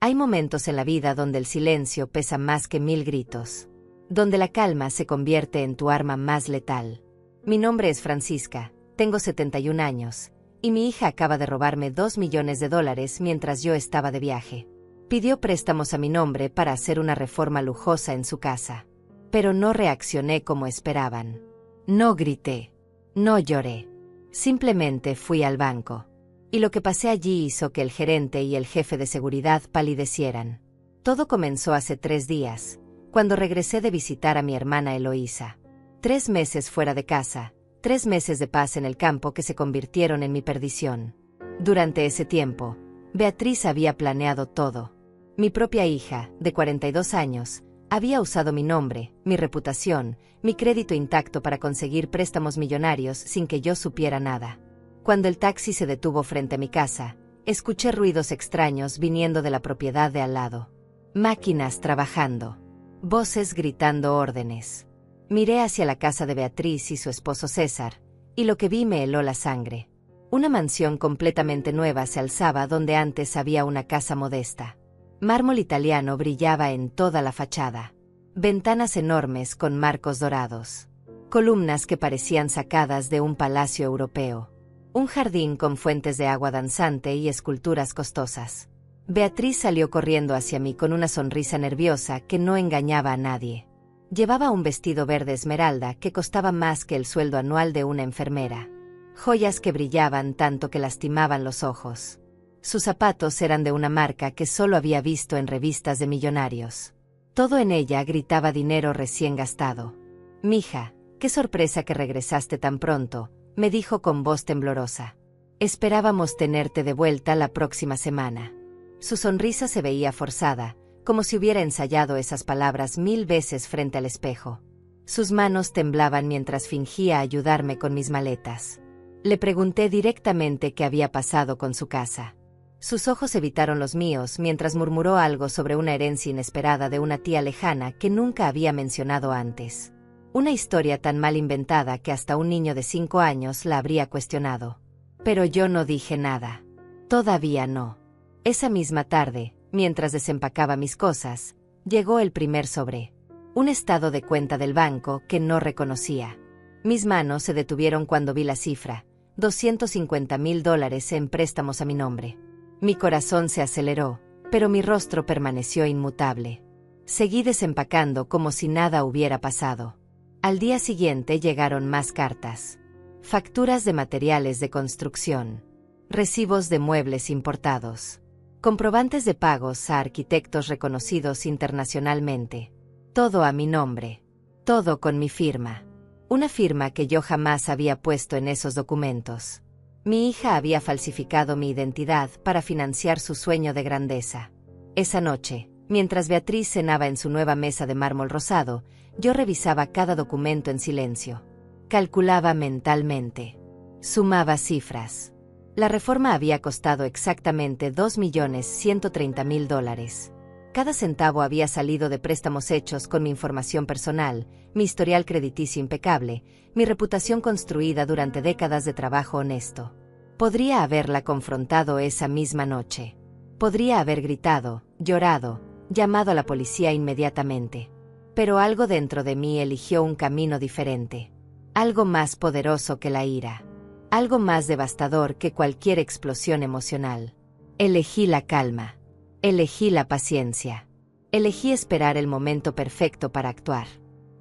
Hay momentos en la vida donde el silencio pesa más que 1000 gritos. Donde la calma se convierte en tu arma más letal. Mi nombre es Francisca, tengo 71 años, y mi hija acaba de robarme $2 millones mientras yo estaba de viaje. Pidió préstamos a mi nombre para hacer una reforma lujosa en su casa. Pero no reaccioné como esperaban. No grité. No lloré. Simplemente fui al banco. Y lo que pasé allí hizo que el gerente y el jefe de seguridad palidecieran. Todo comenzó hace 3 días, cuando regresé de visitar a mi hermana Eloísa. 3 meses fuera de casa, 3 meses de paz en el campo que se convirtieron en mi perdición. Durante ese tiempo, Beatriz había planeado todo. Mi propia hija, de 42 años, había usado mi nombre, mi reputación, mi crédito intacto para conseguir préstamos millonarios sin que yo supiera nada. Cuando el taxi se detuvo frente a mi casa, escuché ruidos extraños viniendo de la propiedad de al lado. Máquinas trabajando. Voces gritando órdenes. Miré hacia la casa de Beatriz y su esposo César, y lo que vi me heló la sangre. Una mansión completamente nueva se alzaba donde antes había una casa modesta. Mármol italiano brillaba en toda la fachada. Ventanas enormes con marcos dorados. Columnas que parecían sacadas de un palacio europeo. Un jardín con fuentes de agua danzante y esculturas costosas. Beatriz salió corriendo hacia mí con una sonrisa nerviosa que no engañaba a nadie. Llevaba un vestido verde esmeralda que costaba más que el sueldo anual de una enfermera. Joyas que brillaban tanto que lastimaban los ojos. Sus zapatos eran de una marca que solo había visto en revistas de millonarios. Todo en ella gritaba dinero recién gastado. «Mija, qué sorpresa que regresaste tan pronto», me dijo con voz temblorosa. «Esperábamos tenerte de vuelta la próxima semana». Su sonrisa se veía forzada, como si hubiera ensayado esas palabras 1000 veces frente al espejo. Sus manos temblaban mientras fingía ayudarme con mis maletas. Le pregunté directamente qué había pasado con su casa. Sus ojos evitaron los míos mientras murmuró algo sobre una herencia inesperada de una tía lejana que nunca había mencionado antes. Una historia tan mal inventada que hasta un niño de 5 años la habría cuestionado. Pero yo no dije nada. Todavía no. Esa misma tarde, mientras desempacaba mis cosas, llegó el primer sobre. Un estado de cuenta del banco que no reconocía. Mis manos se detuvieron cuando vi la cifra, $250,000 en préstamos a mi nombre. Mi corazón se aceleró, pero mi rostro permaneció inmutable. Seguí desempacando como si nada hubiera pasado. Al día siguiente llegaron más cartas. Facturas de materiales de construcción. Recibos de muebles importados. Comprobantes de pagos a arquitectos reconocidos internacionalmente. Todo a mi nombre. Todo con mi firma. Una firma que yo jamás había puesto en esos documentos. Mi hija había falsificado mi identidad para financiar su sueño de grandeza. Esa noche, mientras Beatriz cenaba en su nueva mesa de mármol rosado, yo revisaba cada documento en silencio. Calculaba mentalmente. Sumaba cifras. La reforma había costado exactamente $2,130,000. Cada centavo había salido de préstamos hechos con mi información personal, mi historial crediticio impecable, mi reputación construida durante décadas de trabajo honesto. Podría haberla confrontado esa misma noche. Podría haber gritado, llorado, llamado a la policía inmediatamente. Pero algo dentro de mí eligió un camino diferente. Algo más poderoso que la ira. Algo más devastador que cualquier explosión emocional. Elegí la calma. Elegí la paciencia. Elegí esperar el momento perfecto para actuar.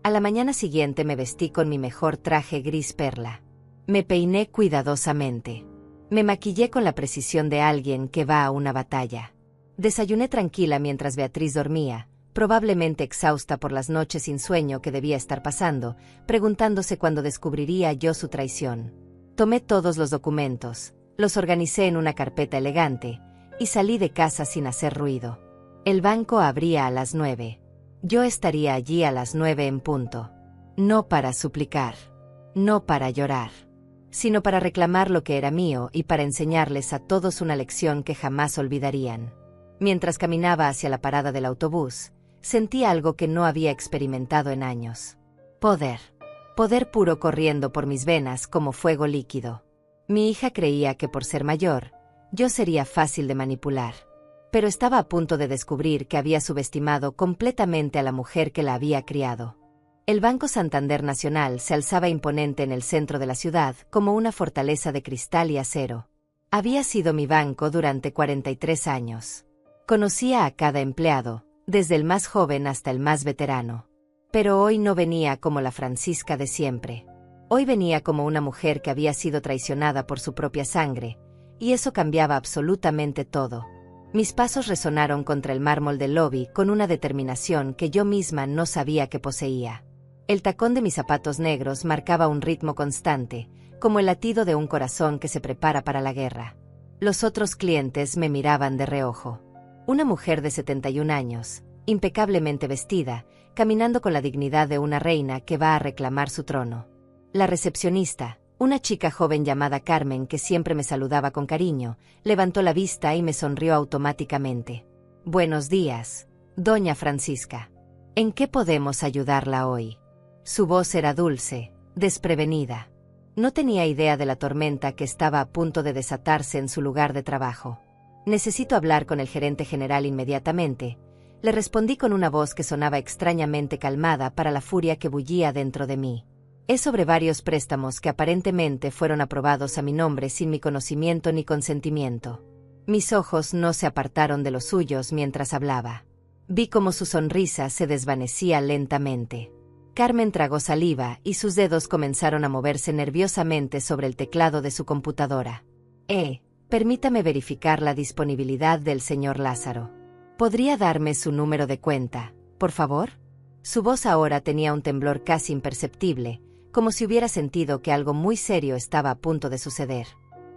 A la mañana siguiente me vestí con mi mejor traje gris perla. Me peiné cuidadosamente. Me maquillé con la precisión de alguien que va a una batalla. Desayuné tranquila mientras Beatriz dormía, probablemente exhausta por las noches sin sueño que debía estar pasando, preguntándose cuándo descubriría yo su traición. Tomé todos los documentos, los organicé en una carpeta elegante, y salí de casa sin hacer ruido. El banco abría a las 9. Yo estaría allí a las 9 en punto. No para suplicar. No para llorar. Sino para reclamar lo que era mío y para enseñarles a todos una lección que jamás olvidarían. Mientras caminaba hacia la parada del autobús, sentí algo que no había experimentado en años. Poder. Poder puro corriendo por mis venas como fuego líquido. Mi hija creía que por ser mayor, yo sería fácil de manipular. pero estaba a punto de descubrir que había subestimado completamente a la mujer que la había criado. El Banco Santander Nacional se alzaba imponente en el centro de la ciudad como una fortaleza de cristal y acero. Había sido mi banco durante 43 años. Conocía a cada empleado, desde el más joven hasta el más veterano. Pero hoy no venía como la Francisca de siempre. Hoy venía como una mujer que había sido traicionada por su propia sangre, y eso cambiaba absolutamente todo. Mis pasos resonaron contra el mármol del lobby con una determinación que yo misma no sabía que poseía. El tacón de mis zapatos negros marcaba un ritmo constante, como el latido de un corazón que se prepara para la guerra. Los otros clientes me miraban de reojo. Una mujer de 71 años, impecablemente vestida, caminando con la dignidad de una reina que va a reclamar su trono. La recepcionista, una chica joven llamada Carmen que siempre me saludaba con cariño, levantó la vista y me sonrió automáticamente. «Buenos días, doña Francisca. ¿En qué podemos ayudarla hoy?» Su voz era dulce, desprevenida. No tenía idea de la tormenta que estaba a punto de desatarse en su lugar de trabajo. «Necesito hablar con el gerente general inmediatamente», le respondí con una voz que sonaba extrañamente calmada para la furia que bullía dentro de mí. «Es sobre varios préstamos que aparentemente fueron aprobados a mi nombre sin mi conocimiento ni consentimiento». Mis ojos no se apartaron de los suyos mientras hablaba. Vi cómo su sonrisa se desvanecía lentamente. Carmen tragó saliva y sus dedos comenzaron a moverse nerviosamente sobre el teclado de su computadora. Permítame verificar la disponibilidad del señor Lázaro. ¿Podría darme su número de cuenta, por favor?» Su voz ahora tenía un temblor casi imperceptible, como si hubiera sentido que algo muy serio estaba a punto de suceder.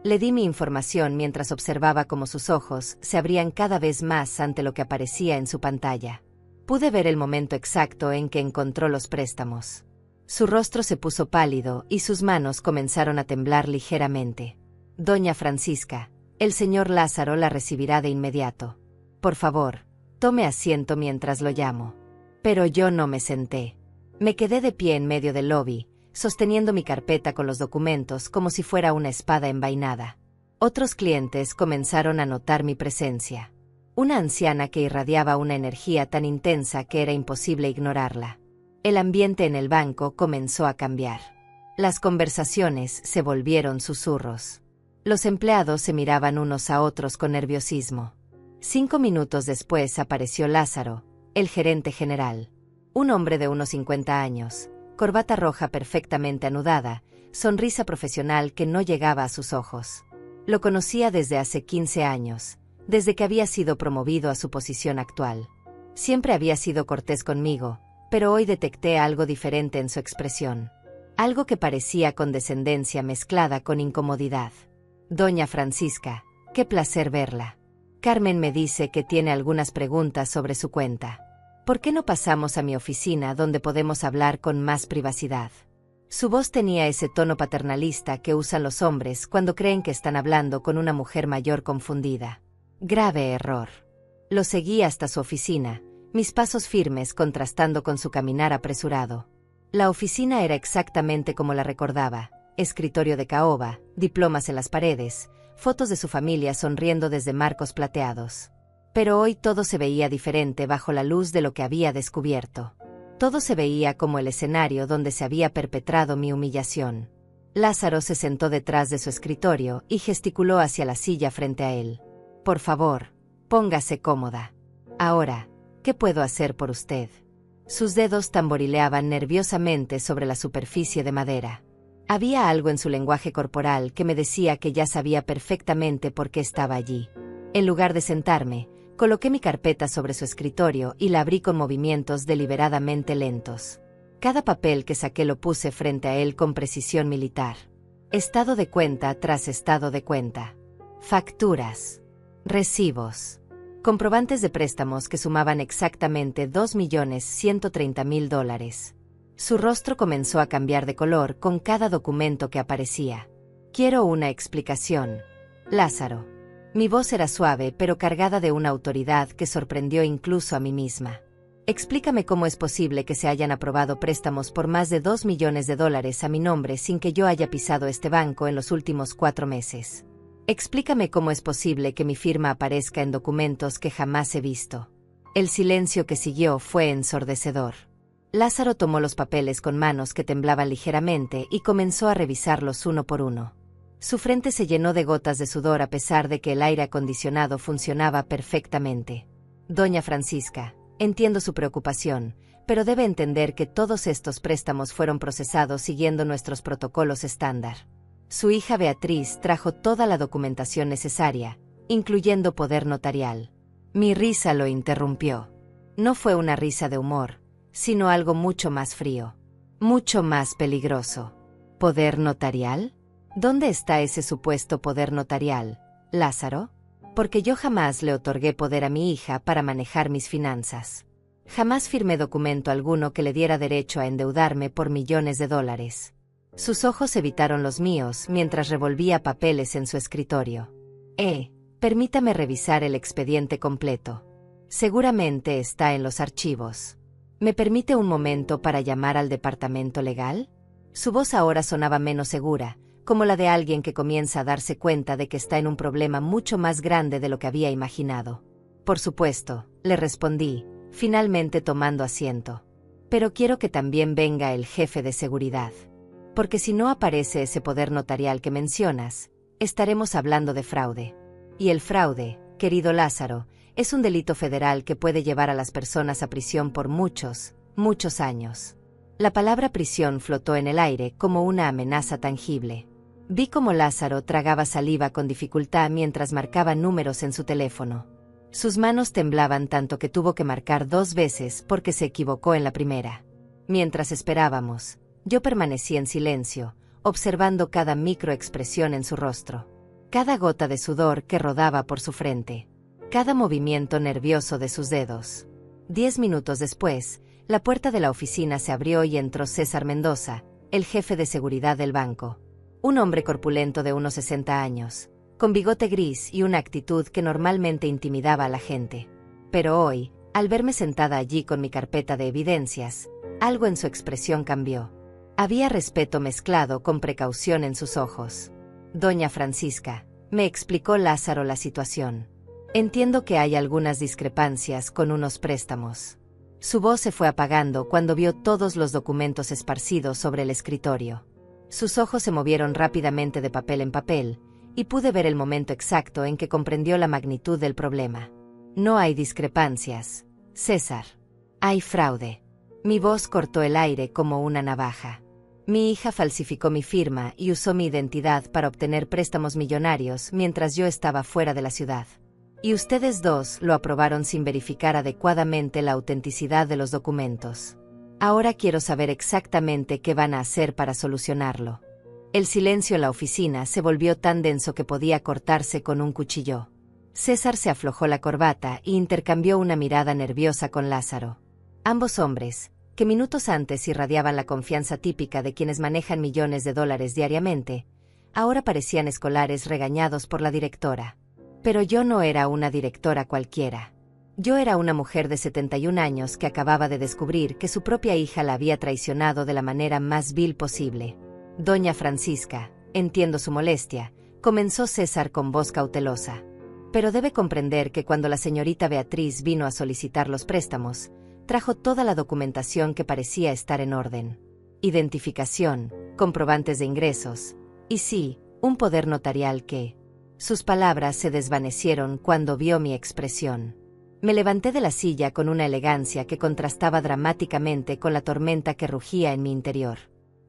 Le di mi información mientras observaba cómo sus ojos se abrían cada vez más ante lo que aparecía en su pantalla. Pude ver el momento exacto en que encontró los préstamos. Su rostro se puso pálido y sus manos comenzaron a temblar ligeramente. «Doña Francisca, el señor Lázaro la recibirá de inmediato. Por favor, tome asiento mientras lo llamo». Pero yo no me senté. Me quedé de pie en medio del lobby, sosteniendo mi carpeta con los documentos como si fuera una espada envainada. Otros clientes comenzaron a notar mi presencia. Una anciana que irradiaba una energía tan intensa que era imposible ignorarla. El ambiente en el banco comenzó a cambiar. Las conversaciones se volvieron susurros. Los empleados se miraban unos a otros con nerviosismo. 5 minutos después apareció Lázaro, el gerente general. Un hombre de unos 50 años, corbata roja perfectamente anudada, sonrisa profesional que no llegaba a sus ojos. Lo conocía desde hace 15 años. Desde que había sido promovido a su posición actual. Siempre había sido cortés conmigo, pero hoy detecté algo diferente en su expresión. Algo que parecía condescendencia mezclada con incomodidad. «Doña Francisca, qué placer verla. Carmen me dice que tiene algunas preguntas sobre su cuenta. ¿Por qué no pasamos a mi oficina donde podemos hablar con más privacidad?» Su voz tenía ese tono paternalista que usan los hombres cuando creen que están hablando con una mujer mayor confundida. Grave error. Lo seguí hasta su oficina, mis pasos firmes contrastando con su caminar apresurado. La oficina era exactamente como la recordaba: escritorio de caoba, diplomas en las paredes, fotos de su familia sonriendo desde marcos plateados. Pero hoy todo se veía diferente bajo la luz de lo que había descubierto. Todo se veía como el escenario donde se había perpetrado mi humillación. Lázaro se sentó detrás de su escritorio y gesticuló hacia la silla frente a él. «Por favor, póngase cómoda. Ahora, ¿qué puedo hacer por usted?» Sus dedos tamborileaban nerviosamente sobre la superficie de madera. Había algo en su lenguaje corporal que me decía que ya sabía perfectamente por qué estaba allí. En lugar de sentarme, coloqué mi carpeta sobre su escritorio y la abrí con movimientos deliberadamente lentos. Cada papel que saqué lo puse frente a él con precisión militar. Estado de cuenta tras estado de cuenta. Facturas. Recibos. Comprobantes de préstamos que sumaban exactamente $2.130.000. Su rostro comenzó a cambiar de color con cada documento que aparecía. «Quiero una explicación, Lázaro». Mi voz era suave pero cargada de una autoridad que sorprendió incluso a mí misma. «Explícame cómo es posible que se hayan aprobado préstamos por más de $2 millones a mi nombre sin que yo haya pisado este banco en los últimos 4 meses. Explícame cómo es posible que mi firma aparezca en documentos que jamás he visto. El silencio que siguió fue ensordecedor. Lázaro tomó los papeles con manos que temblaban ligeramente y comenzó a revisarlos uno por uno. Su frente se llenó de gotas de sudor a pesar de que el aire acondicionado funcionaba perfectamente. Doña Francisca, entiendo su preocupación, pero debe entender que todos estos préstamos fueron procesados siguiendo nuestros protocolos estándar. Su hija Beatriz trajo toda la documentación necesaria, incluyendo poder notarial. Mi risa lo interrumpió. No fue una risa de humor, sino algo mucho más frío, mucho más peligroso. ¿Poder notarial? ¿Dónde está ese supuesto poder notarial, Lázaro? Porque yo jamás le otorgué poder a mi hija para manejar mis finanzas. Jamás firmé documento alguno que le diera derecho a endeudarme por millones de dólares. Sus ojos evitaron los míos mientras revolvía papeles en su escritorio. Permítame revisar el expediente completo. Seguramente está en los archivos. ¿Me permite un momento para llamar al departamento legal? Su voz ahora sonaba menos segura, como la de alguien que comienza a darse cuenta de que está en un problema mucho más grande de lo que había imaginado. Por supuesto, le respondí, finalmente tomando asiento. Pero quiero que también venga el jefe de seguridad. Porque si no aparece ese poder notarial que mencionas, estaremos hablando de fraude. Y el fraude, querido Lázaro, es un delito federal que puede llevar a las personas a prisión por muchos, muchos años. La palabra prisión flotó en el aire como una amenaza tangible. Vi cómo Lázaro tragaba saliva con dificultad mientras marcaba números en su teléfono. Sus manos temblaban tanto que tuvo que marcar 2 veces porque se equivocó en la primera. Mientras esperábamos, yo permanecí en silencio, observando cada microexpresión en su rostro, cada gota de sudor que rodaba por su frente, cada movimiento nervioso de sus dedos. 10 minutos después, la puerta de la oficina se abrió y entró César Mendoza, el jefe de seguridad del banco. Un hombre corpulento de unos 60 años, con bigote gris y una actitud que normalmente intimidaba a la gente. Pero hoy, al verme sentada allí con mi carpeta de evidencias, algo en su expresión cambió. Había respeto mezclado con precaución en sus ojos. Doña Francisca, me explicó Lázaro la situación. Entiendo que hay algunas discrepancias con unos préstamos. Su voz se fue apagando cuando vio todos los documentos esparcidos sobre el escritorio. Sus ojos se movieron rápidamente de papel en papel, y pude ver el momento exacto en que comprendió la magnitud del problema. No hay discrepancias, César. Hay fraude. Mi voz cortó el aire como una navaja. Mi hija falsificó mi firma y usó mi identidad para obtener préstamos millonarios mientras yo estaba fuera de la ciudad. Y ustedes dos lo aprobaron sin verificar adecuadamente la autenticidad de los documentos. Ahora quiero saber exactamente qué van a hacer para solucionarlo. El silencio en la oficina se volvió tan denso que podía cortarse con un cuchillo. César se aflojó la corbata e intercambió una mirada nerviosa con Lázaro. Ambos hombres, que minutos antes irradiaban la confianza típica de quienes manejan millones de dólares diariamente, ahora parecían escolares regañados por la directora. Pero yo no era una directora cualquiera. Yo era una mujer de 71 años que acababa de descubrir que su propia hija la había traicionado de la manera más vil posible. Doña Francisca, entiendo su molestia, comenzó César con voz cautelosa. Pero debe comprender que cuando la señorita Beatriz vino a solicitar los préstamos, trajo toda la documentación que parecía estar en orden. Identificación, comprobantes de ingresos, y sí, un poder notarial que... Sus palabras se desvanecieron cuando vio mi expresión. Me levanté de la silla con una elegancia que contrastaba dramáticamente con la tormenta que rugía en mi interior.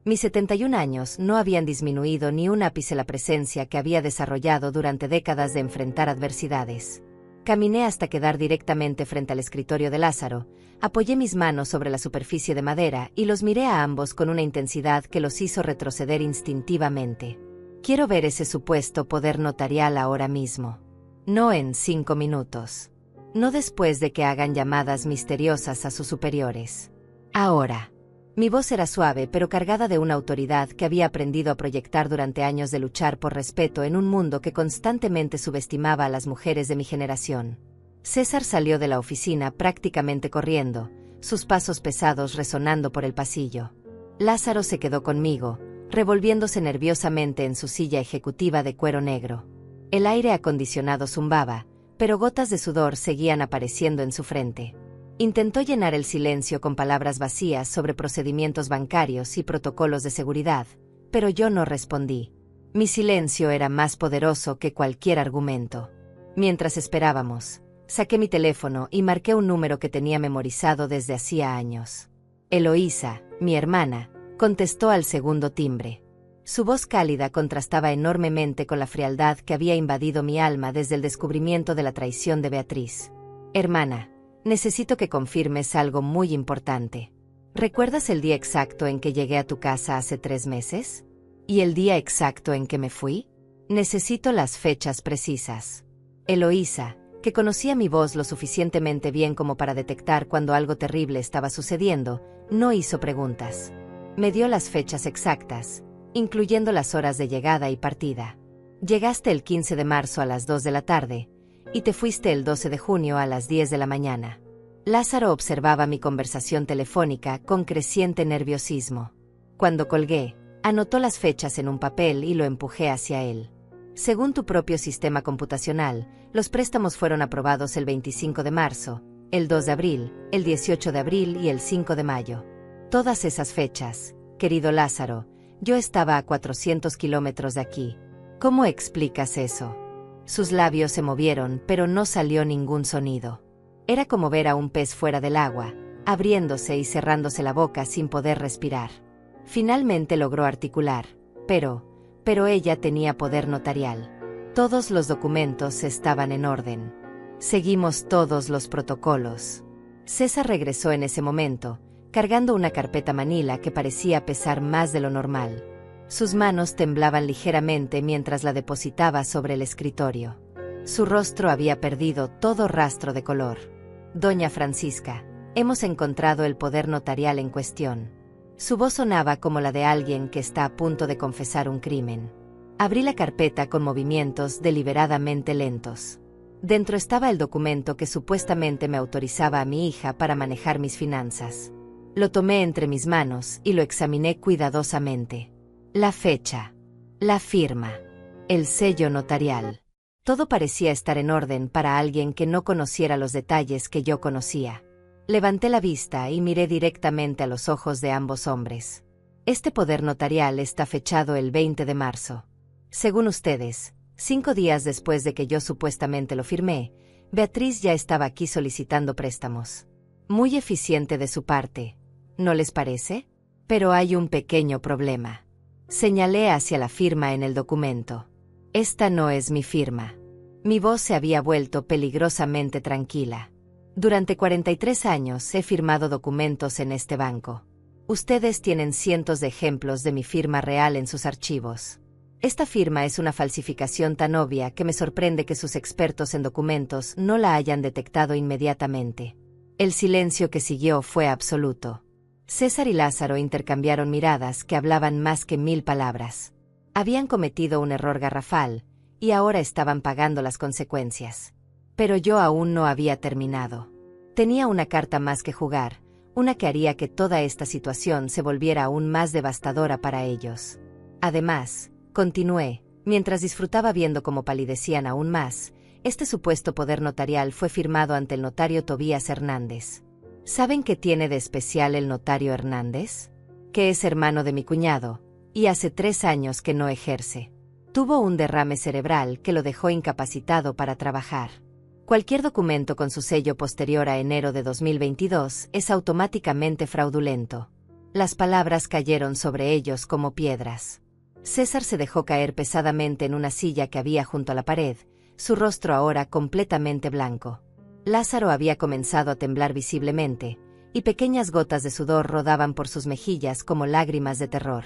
Mis 71 años no habían disminuido ni un ápice la presencia que había desarrollado durante décadas de enfrentar adversidades. Caminé hasta quedar directamente frente al escritorio de Lázaro, apoyé mis manos sobre la superficie de madera y los miré a ambos con una intensidad que los hizo retroceder instintivamente. Quiero ver ese supuesto poder notarial ahora mismo. No en 5 minutos. No después de que hagan llamadas misteriosas a sus superiores. Ahora. Mi voz era suave pero cargada de una autoridad que había aprendido a proyectar durante años de luchar por respeto en un mundo que constantemente subestimaba a las mujeres de mi generación. César salió de la oficina prácticamente corriendo, sus pasos pesados resonando por el pasillo. Lázaro se quedó conmigo, revolviéndose nerviosamente en su silla ejecutiva de cuero negro. El aire acondicionado zumbaba, pero gotas de sudor seguían apareciendo en su frente. Intentó llenar el silencio con palabras vacías sobre procedimientos bancarios y protocolos de seguridad, pero yo no respondí. Mi silencio era más poderoso que cualquier argumento. Mientras esperábamos, saqué mi teléfono y marqué un número que tenía memorizado desde hacía años. Eloísa, mi hermana, contestó al segundo timbre. Su voz cálida contrastaba enormemente con la frialdad que había invadido mi alma desde el descubrimiento de la traición de Beatriz. Hermana, necesito que confirmes algo muy importante. ¿Recuerdas el día exacto en que llegué a tu casa hace 3 meses? ¿Y el día exacto en que me fui? Necesito las fechas precisas. Eloísa, que conocía mi voz lo suficientemente bien como para detectar cuando algo terrible estaba sucediendo, no hizo preguntas. Me dio las fechas exactas, incluyendo las horas de llegada y partida. Llegaste el 15 de marzo a las 2 de la tarde, y te fuiste el 12 de junio a las 10 de la mañana. Lázaro observaba mi conversación telefónica con creciente nerviosismo. Cuando colgué, anotó las fechas en un papel y lo empujé hacia él. Según tu propio sistema computacional, los préstamos fueron aprobados el 25 de marzo, el 2 de abril, el 18 de abril y el 5 de mayo. Todas esas fechas, querido Lázaro, yo estaba a 400 kilómetros de aquí. ¿Cómo explicas eso? Sus labios se movieron, pero no salió ningún sonido. Era como ver a un pez fuera del agua, abriéndose y cerrándose la boca sin poder respirar. Finalmente logró articular, pero ella tenía poder notarial. Todos los documentos estaban en orden. Seguimos todos los protocolos. César regresó en ese momento, cargando una carpeta manila que parecía pesar más de lo normal. Sus manos temblaban ligeramente mientras la depositaba sobre el escritorio. Su rostro había perdido todo rastro de color. Doña Francisca, hemos encontrado el poder notarial en cuestión. Su voz sonaba como la de alguien que está a punto de confesar un crimen. Abrí la carpeta con movimientos deliberadamente lentos. Dentro estaba el documento que supuestamente me autorizaba a mi hija para manejar mis finanzas. Lo tomé entre mis manos y lo examiné cuidadosamente. La fecha, la firma, el sello notarial. Todo parecía estar en orden para alguien que no conociera los detalles que yo conocía. Levanté la vista y miré directamente a los ojos de ambos hombres. Este poder notarial está fechado el 20 de marzo. Según ustedes, 5 días después de que yo supuestamente lo firmé, Beatriz ya estaba aquí solicitando préstamos. Muy eficiente de su parte, ¿no les parece? Pero hay un pequeño problema. Señalé hacia la firma en el documento. Esta no es mi firma. Mi voz se había vuelto peligrosamente tranquila. Durante 43 años he firmado documentos en este banco. Ustedes tienen cientos de ejemplos de mi firma real en sus archivos. Esta firma es una falsificación tan obvia que me sorprende que sus expertos en documentos no la hayan detectado inmediatamente. El silencio que siguió fue absoluto. César y Lázaro intercambiaron miradas que hablaban más que 1000 palabras. Habían cometido un error garrafal, y ahora estaban pagando las consecuencias. Pero yo aún no había terminado. Tenía una carta más que jugar, una que haría que toda esta situación se volviera aún más devastadora para ellos. Además, continué, mientras disfrutaba viendo cómo palidecían aún más, este supuesto poder notarial fue firmado ante el notario Tobías Hernández. ¿Saben qué tiene de especial el notario Hernández? Que es hermano de mi cuñado, y hace 3 años que no ejerce. Tuvo un derrame cerebral que lo dejó incapacitado para trabajar. Cualquier documento con su sello posterior a enero de 2022 es automáticamente fraudulento. Las palabras cayeron sobre ellos como piedras. César se dejó caer pesadamente en una silla que había junto a la pared, su rostro ahora completamente blanco. Lázaro había comenzado a temblar visiblemente, y pequeñas gotas de sudor rodaban por sus mejillas como lágrimas de terror.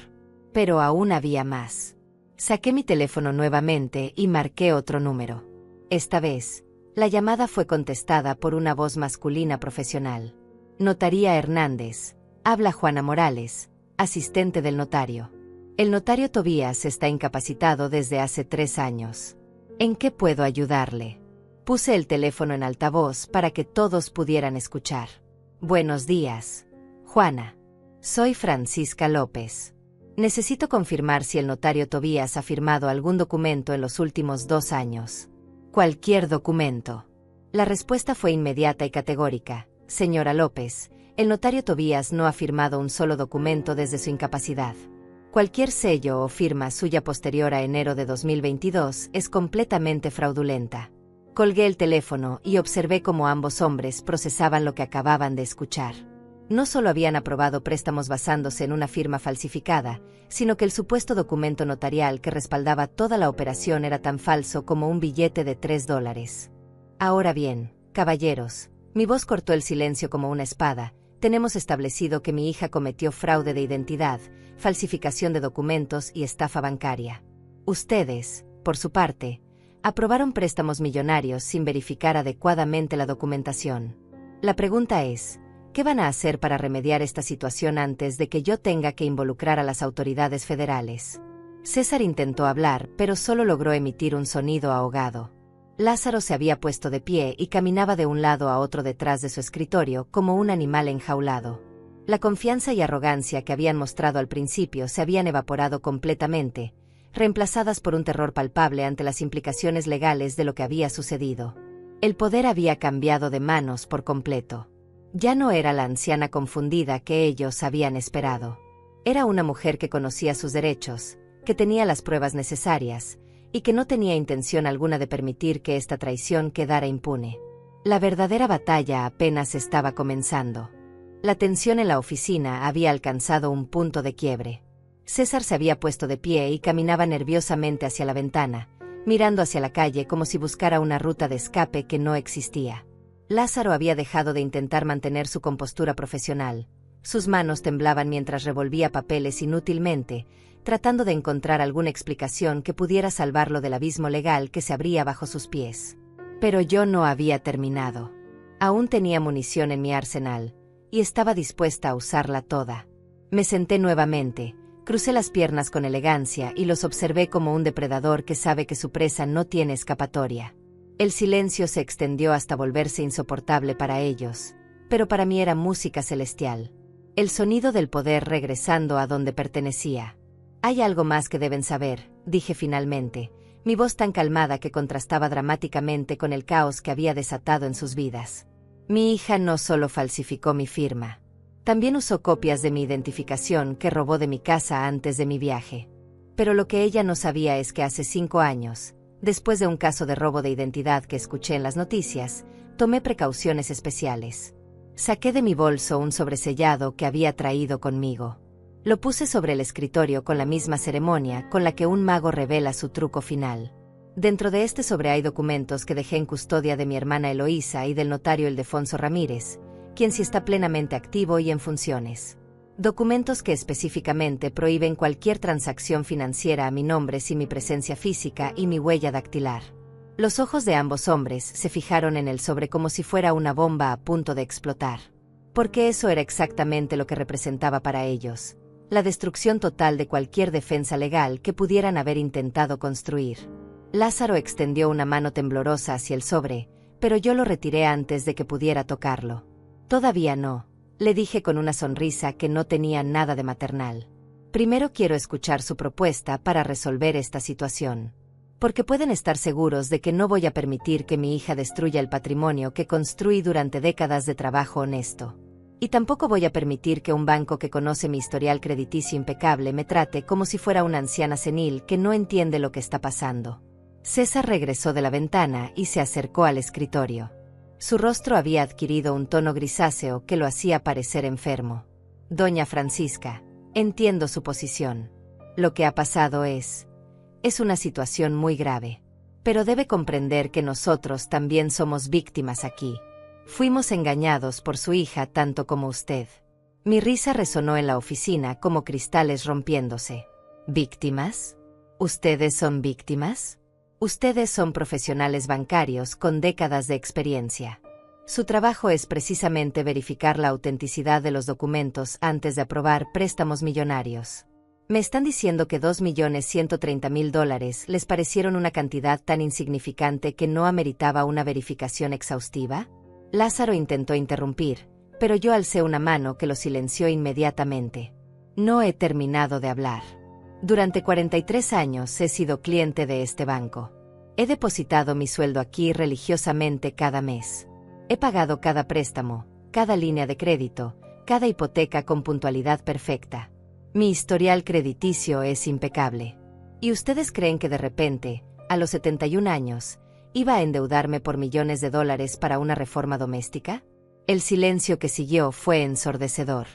Pero aún había más. Saqué mi teléfono nuevamente y marqué otro número. Esta vez, la llamada fue contestada por una voz masculina profesional. Notaría Hernández, habla Juana Morales, asistente del notario. El notario Tobías está incapacitado desde hace 3 años. ¿En qué puedo ayudarle? Puse el teléfono en altavoz para que todos pudieran escuchar. Buenos días, Juana. Soy Francisca López. Necesito confirmar si el notario Tobías ha firmado algún documento en los últimos 2 años. Cualquier documento. La respuesta fue inmediata y categórica. Señora López, el notario Tobías no ha firmado un solo documento desde su incapacidad. Cualquier sello o firma suya posterior a enero de 2022 es completamente fraudulenta. Colgué el teléfono y observé cómo ambos hombres procesaban lo que acababan de escuchar. No solo habían aprobado préstamos basándose en una firma falsificada, sino que el supuesto documento notarial que respaldaba toda la operación era tan falso como un billete de $3. Ahora bien, caballeros, mi voz cortó el silencio como una espada. Tenemos establecido que mi hija cometió fraude de identidad, falsificación de documentos y estafa bancaria. Ustedes, por su parte, aprobaron préstamos millonarios sin verificar adecuadamente la documentación. La pregunta es, ¿qué van a hacer para remediar esta situación antes de que yo tenga que involucrar a las autoridades federales? César intentó hablar, pero solo logró emitir un sonido ahogado. Lázaro se había puesto de pie y caminaba de un lado a otro detrás de su escritorio como un animal enjaulado. La confianza y arrogancia que habían mostrado al principio se habían evaporado completamente, reemplazadas por un terror palpable ante las implicaciones legales de lo que había sucedido. El poder había cambiado de manos por completo. Ya no era la anciana confundida que ellos habían esperado. Era una mujer que conocía sus derechos, que tenía las pruebas necesarias, y que no tenía intención alguna de permitir que esta traición quedara impune. La verdadera batalla apenas estaba comenzando. La tensión en la oficina había alcanzado un punto de quiebre. César se había puesto de pie y caminaba nerviosamente hacia la ventana, mirando hacia la calle como si buscara una ruta de escape que no existía. Lázaro había dejado de intentar mantener su compostura profesional. Sus manos temblaban mientras revolvía papeles inútilmente, tratando de encontrar alguna explicación que pudiera salvarlo del abismo legal que se abría bajo sus pies. Pero yo no había terminado. Aún tenía munición en mi arsenal, y estaba dispuesta a usarla toda. Me senté nuevamente, crucé las piernas con elegancia y los observé como un depredador que sabe que su presa no tiene escapatoria. El silencio se extendió hasta volverse insoportable para ellos, pero para mí era música celestial. El sonido del poder regresando a donde pertenecía. Hay algo más que deben saber, dije finalmente, mi voz tan calmada que contrastaba dramáticamente con el caos que había desatado en sus vidas. Mi hija no solo falsificó mi firma, también usó copias de mi identificación que robó de mi casa antes de mi viaje. Pero lo que ella no sabía es que hace 5 años, después de un caso de robo de identidad que escuché en las noticias, tomé precauciones especiales. Saqué de mi bolso un sobresellado que había traído conmigo. Lo puse sobre el escritorio con la misma ceremonia con la que un mago revela su truco final. Dentro de este sobre hay documentos que dejé en custodia de mi hermana Eloísa y del notario Ildefonso Ramírez, quien sí está plenamente activo y en funciones. Documentos que específicamente prohíben cualquier transacción financiera a mi nombre sin mi presencia física y mi huella dactilar. Los ojos de ambos hombres se fijaron en el sobre como si fuera una bomba a punto de explotar. Porque eso era exactamente lo que representaba para ellos. La destrucción total de cualquier defensa legal que pudieran haber intentado construir. Lázaro extendió una mano temblorosa hacia el sobre, pero yo lo retiré antes de que pudiera tocarlo. Todavía no, le dije con una sonrisa que no tenía nada de maternal. Primero quiero escuchar su propuesta para resolver esta situación. Porque pueden estar seguros de que no voy a permitir que mi hija destruya el patrimonio que construí durante décadas de trabajo honesto. Y tampoco voy a permitir que un banco que conoce mi historial crediticio impecable me trate como si fuera una anciana senil que no entiende lo que está pasando. César regresó de la ventana y se acercó al escritorio. Su rostro había adquirido un tono grisáceo que lo hacía parecer enfermo. Doña Francisca, entiendo su posición. Lo que ha pasado es una situación muy grave. Pero debe comprender que nosotros también somos víctimas aquí. Fuimos engañados por su hija tanto como usted. Mi risa resonó en la oficina como cristales rompiéndose. ¿Víctimas? ¿Ustedes son víctimas? Ustedes son profesionales bancarios con décadas de experiencia. Su trabajo es precisamente verificar la autenticidad de los documentos antes de aprobar préstamos millonarios. ¿Me están diciendo que $2.130.000 les parecieron una cantidad tan insignificante que no ameritaba una verificación exhaustiva? Lázaro intentó interrumpir, pero yo alcé una mano que lo silenció inmediatamente. No he terminado de hablar. Durante 43 años he sido cliente de este banco. He depositado mi sueldo aquí religiosamente cada mes. He pagado cada préstamo, cada línea de crédito, cada hipoteca con puntualidad perfecta. Mi historial crediticio es impecable. ¿Y ustedes creen que de repente, a los 71 años, iba a endeudarme por millones de dólares para una reforma doméstica? El silencio que siguió fue ensordecedor.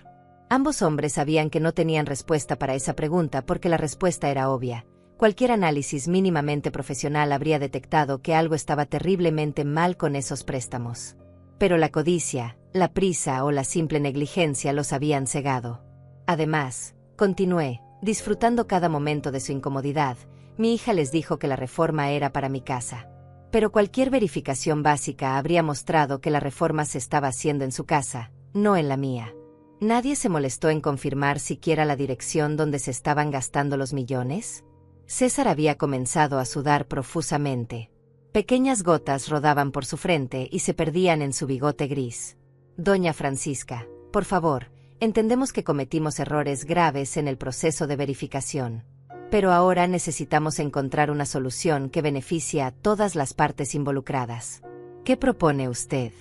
Ambos hombres sabían que no tenían respuesta para esa pregunta porque la respuesta era obvia. Cualquier análisis mínimamente profesional habría detectado que algo estaba terriblemente mal con esos préstamos. Pero la codicia, la prisa o la simple negligencia los habían cegado. Además, continué, disfrutando cada momento de su incomodidad, mi hija les dijo que la reforma era para mi casa. Pero cualquier verificación básica habría mostrado que la reforma se estaba haciendo en su casa, no en la mía. ¿Nadie se molestó en confirmar siquiera la dirección donde se estaban gastando los millones? César había comenzado a sudar profusamente. Pequeñas gotas rodaban por su frente y se perdían en su bigote gris. Doña Francisca, por favor, entendemos que cometimos errores graves en el proceso de verificación. Pero ahora necesitamos encontrar una solución que beneficie a todas las partes involucradas. ¿Qué propone usted?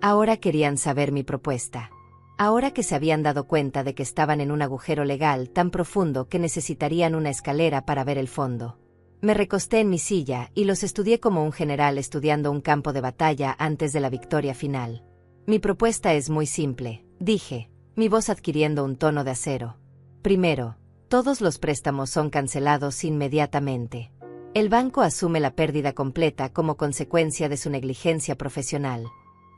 Ahora querían saber mi propuesta. Ahora que se habían dado cuenta de que estaban en un agujero legal tan profundo que necesitarían una escalera para ver el fondo. Me recosté en mi silla y los estudié como un general estudiando un campo de batalla antes de la victoria final. Mi propuesta es muy simple, dije, mi voz adquiriendo un tono de acero. Primero, todos los préstamos son cancelados inmediatamente. El banco asume la pérdida completa como consecuencia de su negligencia profesional.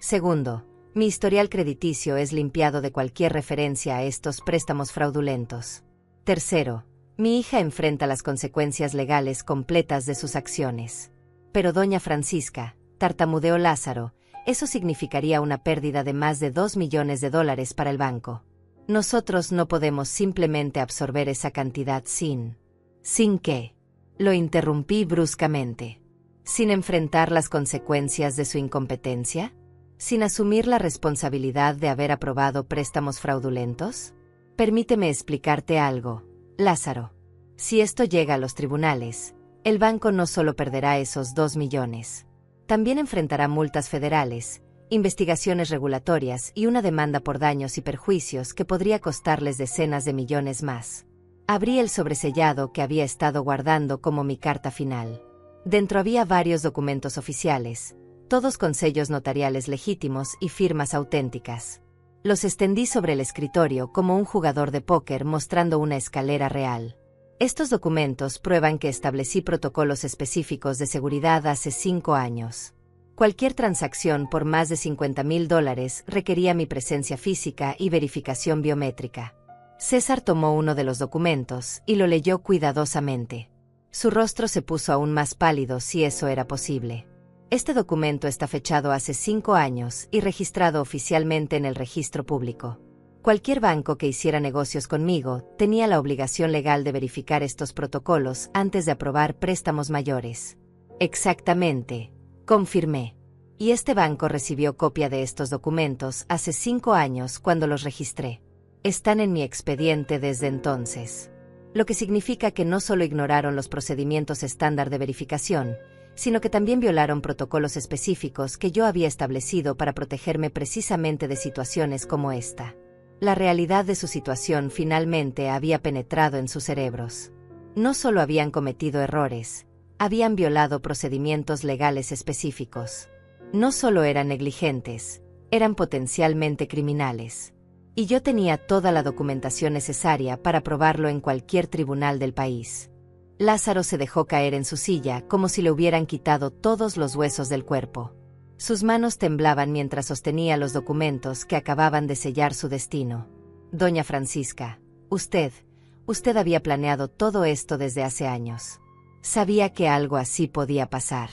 Segundo, mi historial crediticio es limpiado de cualquier referencia a estos préstamos fraudulentos. Tercero, mi hija enfrenta las consecuencias legales completas de sus acciones. Pero doña Francisca, tartamudeó Lázaro, eso significaría una pérdida de más de 2 millones de dólares para el banco. Nosotros no podemos simplemente absorber esa cantidad sin... ¿Sin qué? Lo interrumpí bruscamente. ¿Sin enfrentar las consecuencias de su incompetencia? ¿Sin asumir la responsabilidad de haber aprobado préstamos fraudulentos? Permíteme explicarte algo, Lázaro. Si esto llega a los tribunales, el banco no solo perderá esos 2 millones. También enfrentará multas federales, investigaciones regulatorias y una demanda por daños y perjuicios que podría costarles decenas de millones más. Abrí el sobresellado que había estado guardando como mi carta final. Dentro había varios documentos oficiales, todos con sellos notariales legítimos y firmas auténticas. Los extendí sobre el escritorio como un jugador de póker mostrando una escalera real. Estos documentos prueban que establecí protocolos específicos de seguridad hace 5 años. Cualquier transacción por más de $50,000 requería mi presencia física y verificación biométrica. César tomó uno de los documentos y lo leyó cuidadosamente. Su rostro se puso aún más pálido si eso era posible. Este documento está fechado hace 5 años y registrado oficialmente en el registro público. Cualquier banco que hiciera negocios conmigo tenía la obligación legal de verificar estos protocolos antes de aprobar préstamos mayores. Exactamente, confirmé. Y este banco recibió copia de estos documentos hace 5 años cuando los registré. Están en mi expediente desde entonces. Lo que significa que no solo ignoraron los procedimientos estándar de verificación, sino que también violaron protocolos específicos que yo había establecido para protegerme precisamente de situaciones como esta. La realidad de su situación finalmente había penetrado en sus cerebros. No solo habían cometido errores, habían violado procedimientos legales específicos. No solo eran negligentes, eran potencialmente criminales. Y yo tenía toda la documentación necesaria para probarlo en cualquier tribunal del país. Lázaro se dejó caer en su silla como si le hubieran quitado todos los huesos del cuerpo. Sus manos temblaban mientras sostenía los documentos que acababan de sellar su destino. Doña Francisca, usted había planeado todo esto desde hace años. Sabía que algo así podía pasar.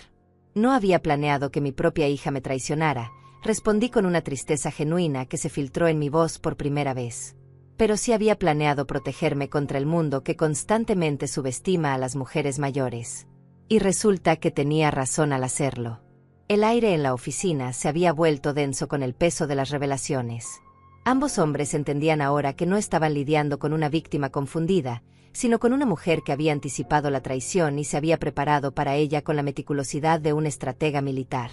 No había planeado que mi propia hija me traicionara, respondí con una tristeza genuina que se filtró en mi voz por primera vez. Pero sí había planeado protegerme contra el mundo que constantemente subestima a las mujeres mayores. Y resulta que tenía razón al hacerlo. El aire en la oficina se había vuelto denso con el peso de las revelaciones. Ambos hombres entendían ahora que no estaban lidiando con una víctima confundida, sino con una mujer que había anticipado la traición y se había preparado para ella con la meticulosidad de un estratega militar.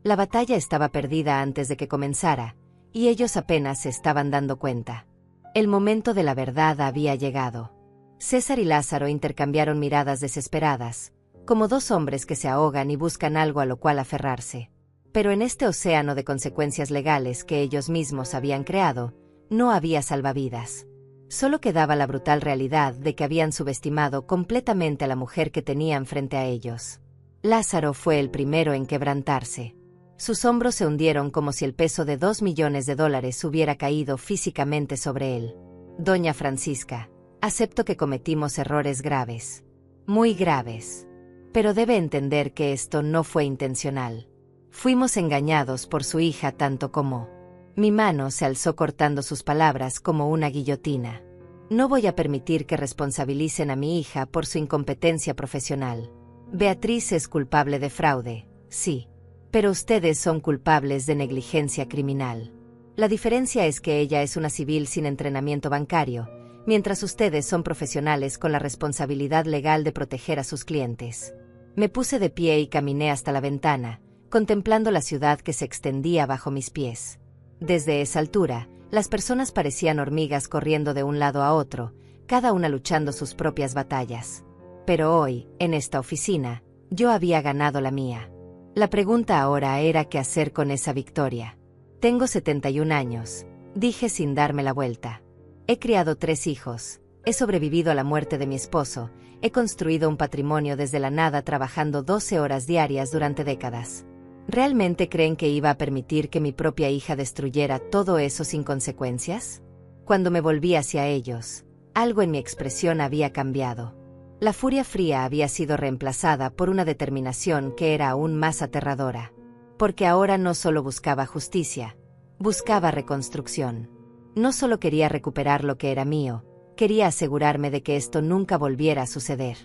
La batalla estaba perdida antes de que comenzara, y ellos apenas se estaban dando cuenta. El momento de la verdad había llegado. César y Lázaro intercambiaron miradas desesperadas, como dos hombres que se ahogan y buscan algo a lo cual aferrarse. Pero en este océano de consecuencias legales que ellos mismos habían creado, no había salvavidas. Solo quedaba la brutal realidad de que habían subestimado completamente a la mujer que tenían frente a ellos. Lázaro fue el primero en quebrantarse. Sus hombros se hundieron como si el peso de $2 millones hubiera caído físicamente sobre él. Doña Francisca, acepto que cometimos errores graves. Muy graves. Pero debe entender que esto no fue intencional. Fuimos engañados por su hija tanto como... Mi mano se alzó cortando sus palabras como una guillotina. No voy a permitir que responsabilicen a mi hija por su incompetencia profesional. Beatriz es culpable de fraude, sí. Pero ustedes son culpables de negligencia criminal. La diferencia es que ella es una civil sin entrenamiento bancario, mientras ustedes son profesionales con la responsabilidad legal de proteger a sus clientes. Me puse de pie y caminé hasta la ventana, contemplando la ciudad que se extendía bajo mis pies. Desde esa altura, las personas parecían hormigas corriendo de un lado a otro, cada una luchando sus propias batallas. Pero hoy, en esta oficina, yo había ganado la mía. La pregunta ahora era qué hacer con esa victoria. Tengo 71 años, dije sin darme la vuelta. He criado 3 hijos, he sobrevivido a la muerte de mi esposo, he construido un patrimonio desde la nada trabajando 12 horas diarias durante décadas. ¿Realmente creen que iba a permitir que mi propia hija destruyera todo eso sin consecuencias? Cuando me volví hacia ellos, algo en mi expresión había cambiado. La furia fría había sido reemplazada por una determinación que era aún más aterradora. Porque ahora no solo buscaba justicia, buscaba reconstrucción. No solo quería recuperar lo que era mío, quería asegurarme de que esto nunca volviera a suceder.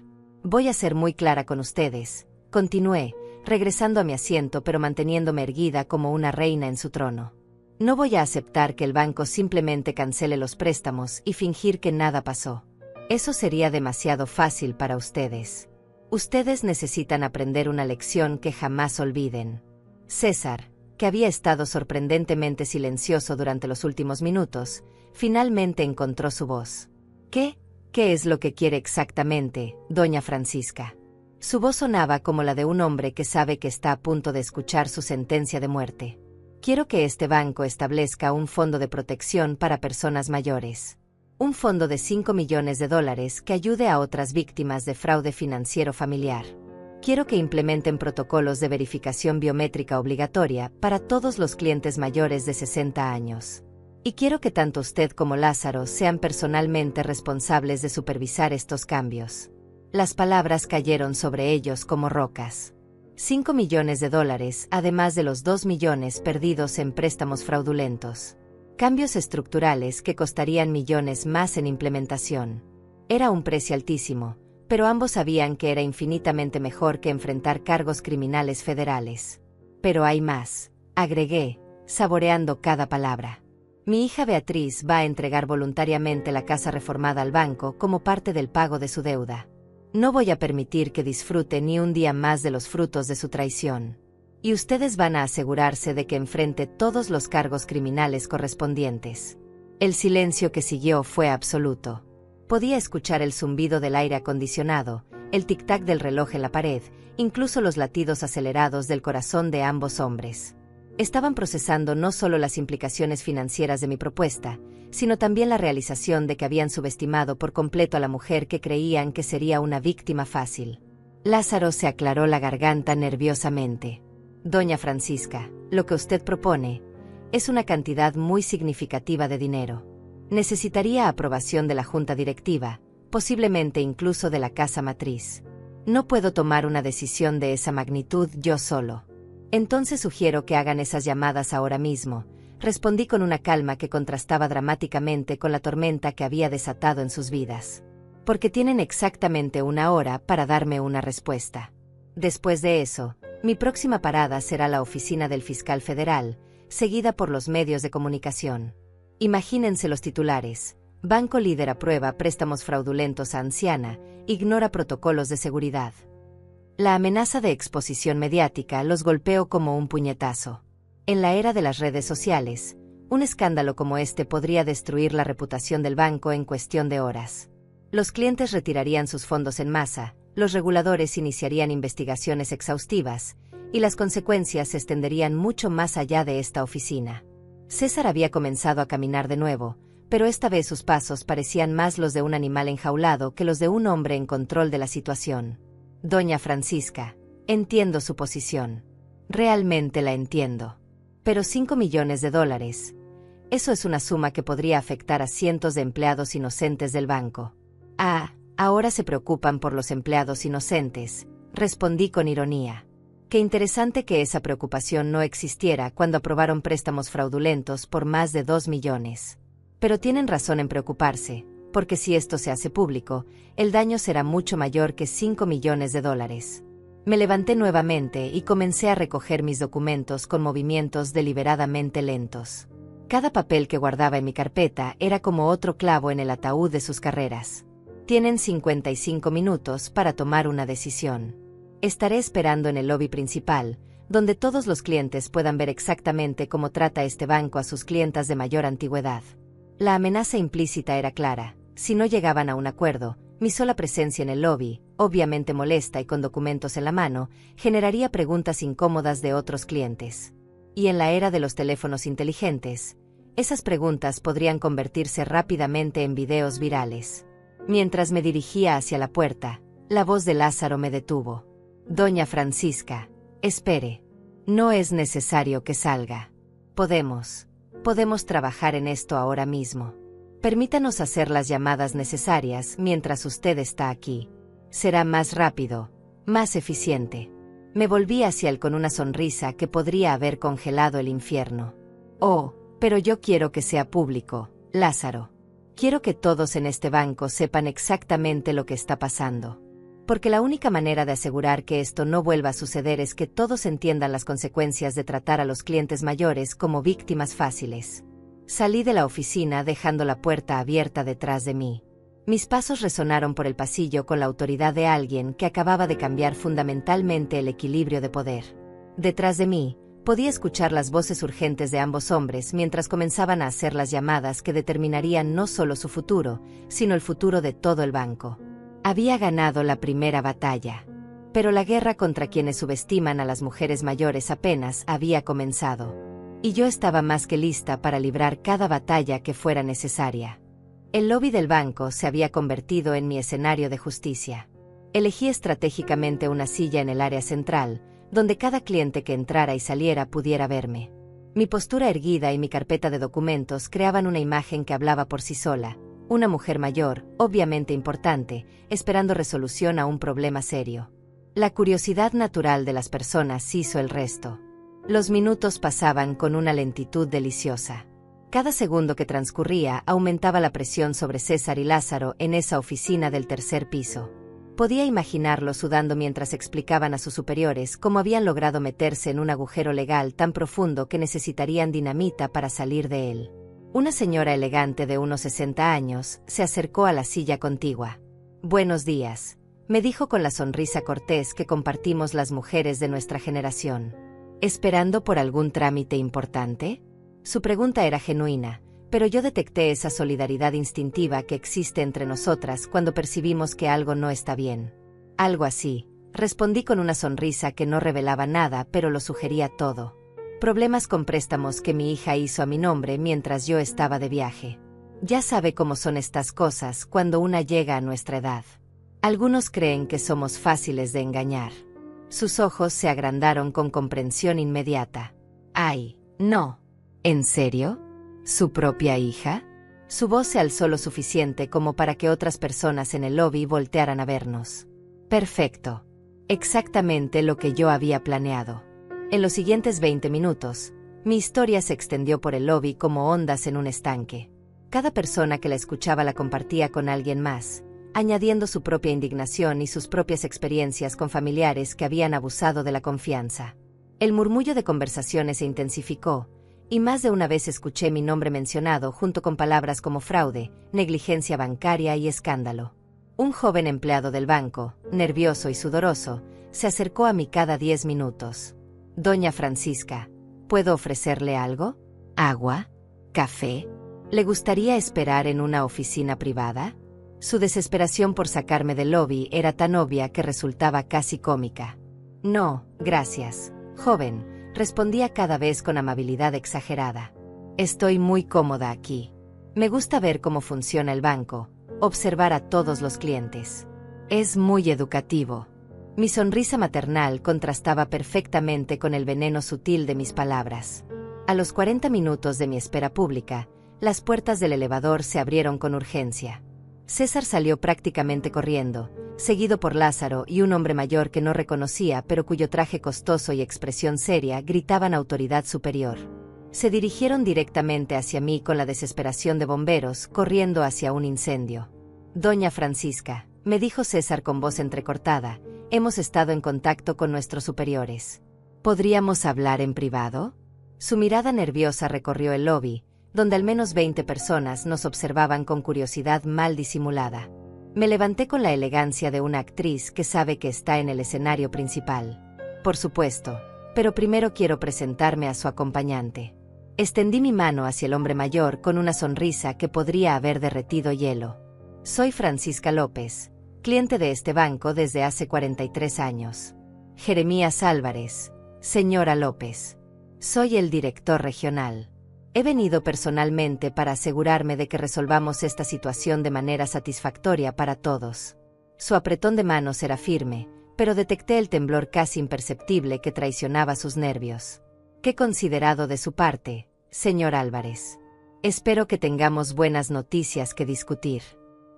Voy a ser muy clara con ustedes, continué, regresando a mi asiento pero manteniéndome erguida como una reina en su trono. No voy a aceptar que el banco simplemente cancele los préstamos y fingir que nada pasó. Eso sería demasiado fácil para ustedes. Ustedes necesitan aprender una lección que jamás olviden. César, que había estado sorprendentemente silencioso durante los últimos minutos, finalmente encontró su voz. ¿Qué? ¿Qué es lo que quiere exactamente, doña Francisca? Su voz sonaba como la de un hombre que sabe que está a punto de escuchar su sentencia de muerte. Quiero que este banco establezca un fondo de protección para personas mayores. Un fondo de $5 millones que ayude a otras víctimas de fraude financiero familiar. Quiero que implementen protocolos de verificación biométrica obligatoria para todos los clientes mayores de 60 años. Y quiero que tanto usted como Lázaro sean personalmente responsables de supervisar estos cambios. Las palabras cayeron sobre ellos como rocas. $5 millones, además de los 2 millones perdidos en préstamos fraudulentos. Cambios estructurales que costarían millones más en implementación. Era un precio altísimo, pero ambos sabían que era infinitamente mejor que enfrentar cargos criminales federales. Pero hay más, agregué, saboreando cada palabra. Mi hija Beatriz va a entregar voluntariamente la casa reformada al banco como parte del pago de su deuda. No voy a permitir que disfrute ni un día más de los frutos de su traición. Y ustedes van a asegurarse de que enfrente todos los cargos criminales correspondientes. El silencio que siguió fue absoluto. Podía escuchar el zumbido del aire acondicionado, el tic-tac del reloj en la pared, incluso los latidos acelerados del corazón de ambos hombres. Estaban procesando no solo las implicaciones financieras de mi propuesta, sino también la realización de que habían subestimado por completo a la mujer que creían que sería una víctima fácil. Lázaro se aclaró la garganta nerviosamente. Doña Francisca, lo que usted propone es una cantidad muy significativa de dinero. Necesitaría aprobación de la junta directiva, posiblemente incluso de la casa matriz. No puedo tomar una decisión de esa magnitud yo solo. Entonces sugiero que hagan esas llamadas ahora mismo, respondí con una calma que contrastaba dramáticamente con la tormenta que había desatado en sus vidas. Porque tienen exactamente 1 hora para darme una respuesta. Después de eso, mi próxima parada será la oficina del fiscal federal, seguida por los medios de comunicación. Imagínense los titulares. Banco líder aprueba préstamos fraudulentos a anciana, ignora protocolos de seguridad. La amenaza de exposición mediática los golpeó como un puñetazo. En la era de las redes sociales, un escándalo como este podría destruir la reputación del banco en cuestión de horas. Los clientes retirarían sus fondos en masa, los reguladores iniciarían investigaciones exhaustivas, y las consecuencias se extenderían mucho más allá de esta oficina. César había comenzado a caminar de nuevo, pero esta vez sus pasos parecían más los de un animal enjaulado que los de un hombre en control de la situación. Doña Francisca, entiendo su posición. Realmente la entiendo. Pero $5 millones, eso es una suma que podría afectar a cientos de empleados inocentes del banco. Ah, ahora se preocupan por los empleados inocentes, respondí con ironía. Qué interesante que esa preocupación no existiera cuando aprobaron préstamos fraudulentos por más de 2 millones. Pero tienen razón en preocuparse, porque si esto se hace público, el daño será mucho mayor que $5 millones. Me levanté nuevamente y comencé a recoger mis documentos con movimientos deliberadamente lentos. Cada papel que guardaba en mi carpeta era como otro clavo en el ataúd de sus carreras. Tienen 55 minutos para tomar una decisión. Estaré esperando en el lobby principal, donde todos los clientes puedan ver exactamente cómo trata este banco a sus clientas de mayor antigüedad. La amenaza implícita era clara. Si no llegaban a un acuerdo, mi sola presencia en el lobby, obviamente molesta y con documentos en la mano, generaría preguntas incómodas de otros clientes. Y en la era de los teléfonos inteligentes, esas preguntas podrían convertirse rápidamente en videos virales. Mientras me dirigía hacia la puerta, la voz de Lázaro me detuvo. Doña Francisca, espere. No es necesario que salga. Podemos trabajar en esto ahora mismo. Permítanos hacer las llamadas necesarias mientras usted está aquí. Será más rápido, más eficiente. Me volví hacia él con una sonrisa que podría haber congelado el infierno. Oh, pero yo quiero que sea público, Lázaro. Quiero que todos en este banco sepan exactamente lo que está pasando. Porque la única manera de asegurar que esto no vuelva a suceder es que todos entiendan las consecuencias de tratar a los clientes mayores como víctimas fáciles. Salí de la oficina dejando la puerta abierta detrás de mí. Mis pasos resonaron por el pasillo con la autoridad de alguien que acababa de cambiar fundamentalmente el equilibrio de poder. Detrás de mí, podía escuchar las voces urgentes de ambos hombres mientras comenzaban a hacer las llamadas que determinarían no solo su futuro, sino el futuro de todo el banco. Había ganado la primera batalla. Pero la guerra contra quienes subestiman a las mujeres mayores apenas había comenzado. Y yo estaba más que lista para librar cada batalla que fuera necesaria. El lobby del banco se había convertido en mi escenario de justicia. Elegí estratégicamente una silla en el área central, donde cada cliente que entrara y saliera pudiera verme. Mi postura erguida y mi carpeta de documentos creaban una imagen que hablaba por sí sola. Una mujer mayor, obviamente importante, esperando resolución a un problema serio. La curiosidad natural de las personas hizo el resto. Los minutos pasaban con una lentitud deliciosa. Cada segundo que transcurría aumentaba la presión sobre César y Lázaro en esa oficina del tercer piso. Podía imaginarlos sudando mientras explicaban a sus superiores cómo habían logrado meterse en un agujero legal tan profundo que necesitarían dinamita para salir de él. Una señora elegante de unos 60 años se acercó a la silla contigua. «Buenos días», me dijo con la sonrisa cortés que compartimos las mujeres de nuestra generación. ¿Esperando por algún trámite importante? Su pregunta era genuina, pero yo detecté esa solidaridad instintiva que existe entre nosotras cuando percibimos que algo no está bien. Algo así, respondí con una sonrisa que no revelaba nada pero lo sugería todo. Problemas con préstamos que mi hija hizo a mi nombre mientras yo estaba de viaje. Ya sabe cómo son estas cosas cuando una llega a nuestra edad. Algunos creen que somos fáciles de engañar. Sus ojos se agrandaron con comprensión inmediata. ¡Ay, no! ¿En serio? ¿Su propia hija? Su voz se alzó lo suficiente como para que otras personas en el lobby voltearan a vernos. Perfecto. Exactamente lo que yo había planeado. En los siguientes 20 minutos, mi historia se extendió por el lobby como ondas en un estanque. Cada persona que la escuchaba la compartía con alguien más, añadiendo su propia indignación y sus propias experiencias con familiares que habían abusado de la confianza. El murmullo de conversaciones se intensificó, y más de una vez escuché mi nombre mencionado junto con palabras como fraude, negligencia bancaria y escándalo. Un joven empleado del banco, nervioso y sudoroso, se acercó a mí cada 10 minutos. Doña Francisca, ¿puedo ofrecerle algo? ¿Agua? ¿Café? ¿Le gustaría esperar en una oficina privada? Su desesperación por sacarme del lobby era tan obvia que resultaba casi cómica. No, gracias, joven, respondía cada vez con amabilidad exagerada. Estoy muy cómoda aquí. Me gusta ver cómo funciona el banco, observar a todos los clientes. Es muy educativo. Mi sonrisa maternal contrastaba perfectamente con el veneno sutil de mis palabras. A los 40 minutos de mi espera pública, las puertas del elevador se abrieron con urgencia. César salió prácticamente corriendo, seguido por Lázaro y un hombre mayor que no reconocía pero cuyo traje costoso y expresión seria gritaban autoridad superior. Se dirigieron directamente hacia mí con la desesperación de bomberos corriendo hacia un incendio. Doña Francisca, me dijo César con voz entrecortada, hemos estado en contacto con nuestros superiores. ¿Podríamos hablar en privado? Su mirada nerviosa recorrió el lobby, donde al menos 20 personas nos observaban con curiosidad mal disimulada. Me levanté con la elegancia de una actriz que sabe que está en el escenario principal. Por supuesto, pero primero quiero presentarme a su acompañante. Extendí mi mano hacia el hombre mayor con una sonrisa que podría haber derretido hielo. Soy Francisca López, cliente de este banco desde hace 43 años. Jeremías Álvarez, señora López. Soy el director regional. He venido personalmente para asegurarme de que resolvamos esta situación de manera satisfactoria para todos. Su apretón de manos era firme, pero detecté el temblor casi imperceptible que traicionaba sus nervios. Qué considerado de su parte, señor Álvarez. Espero que tengamos buenas noticias que discutir.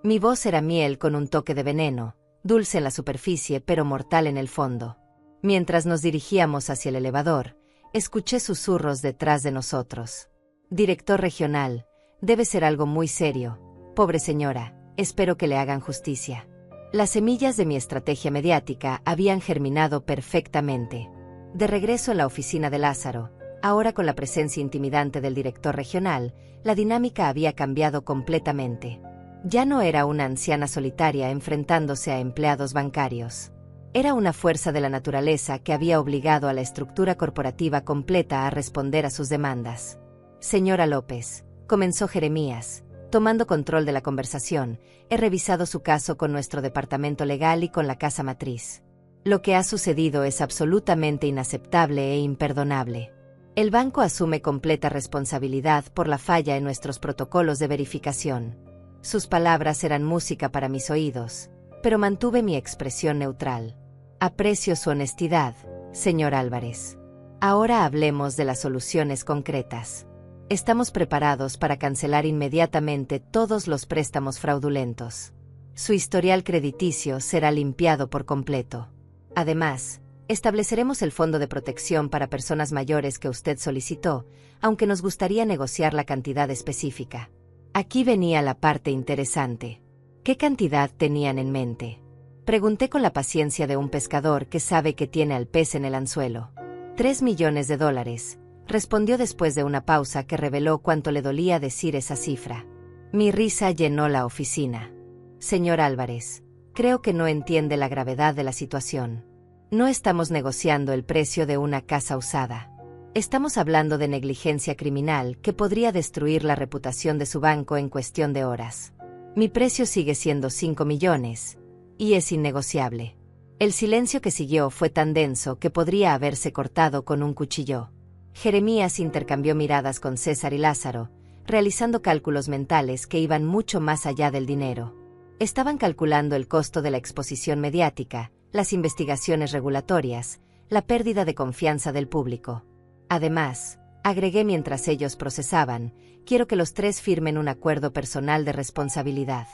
Mi voz era miel con un toque de veneno, dulce en la superficie pero mortal en el fondo. Mientras nos dirigíamos hacia el elevador, escuché susurros detrás de nosotros. Director regional, debe ser algo muy serio. Pobre señora, espero que le hagan justicia. Las semillas de mi estrategia mediática habían germinado perfectamente. De regreso en la oficina de Lázaro, ahora con la presencia intimidante del director regional, la dinámica había cambiado completamente. Ya no era una anciana solitaria enfrentándose a empleados bancarios. Era una fuerza de la naturaleza que había obligado a la estructura corporativa completa a responder a sus demandas. Señora López, comenzó Jeremías, tomando control de la conversación, he revisado su caso con nuestro departamento legal y con la casa matriz. Lo que ha sucedido es absolutamente inaceptable e imperdonable. El banco asume completa responsabilidad por la falla en nuestros protocolos de verificación. Sus palabras eran música para mis oídos, pero mantuve mi expresión neutral. Aprecio su honestidad, señor Álvarez. Ahora hablemos de las soluciones concretas. Estamos preparados para cancelar inmediatamente todos los préstamos fraudulentos. Su historial crediticio será limpiado por completo. Además, estableceremos el fondo de protección para personas mayores que usted solicitó, aunque nos gustaría negociar la cantidad específica. Aquí venía la parte interesante. ¿Qué cantidad tenían en mente? Pregunté con la paciencia de un pescador que sabe que tiene al pez en el anzuelo. $3 millones, respondió después de una pausa que reveló cuánto le dolía decir esa cifra. Mi risa llenó la oficina. Señor Álvarez, creo que no entiende la gravedad de la situación. No estamos negociando el precio de una casa usada. Estamos hablando de negligencia criminal que podría destruir la reputación de su banco en cuestión de horas. Mi precio sigue siendo 5 millones, y es innegociable. El silencio que siguió fue tan denso que podría haberse cortado con un cuchillo. Jeremías intercambió miradas con César y Lázaro, realizando cálculos mentales que iban mucho más allá del dinero. Estaban calculando el costo de la exposición mediática, las investigaciones regulatorias, la pérdida de confianza del público. Además, agregué mientras ellos procesaban, quiero que los tres firmen un acuerdo personal de responsabilidad.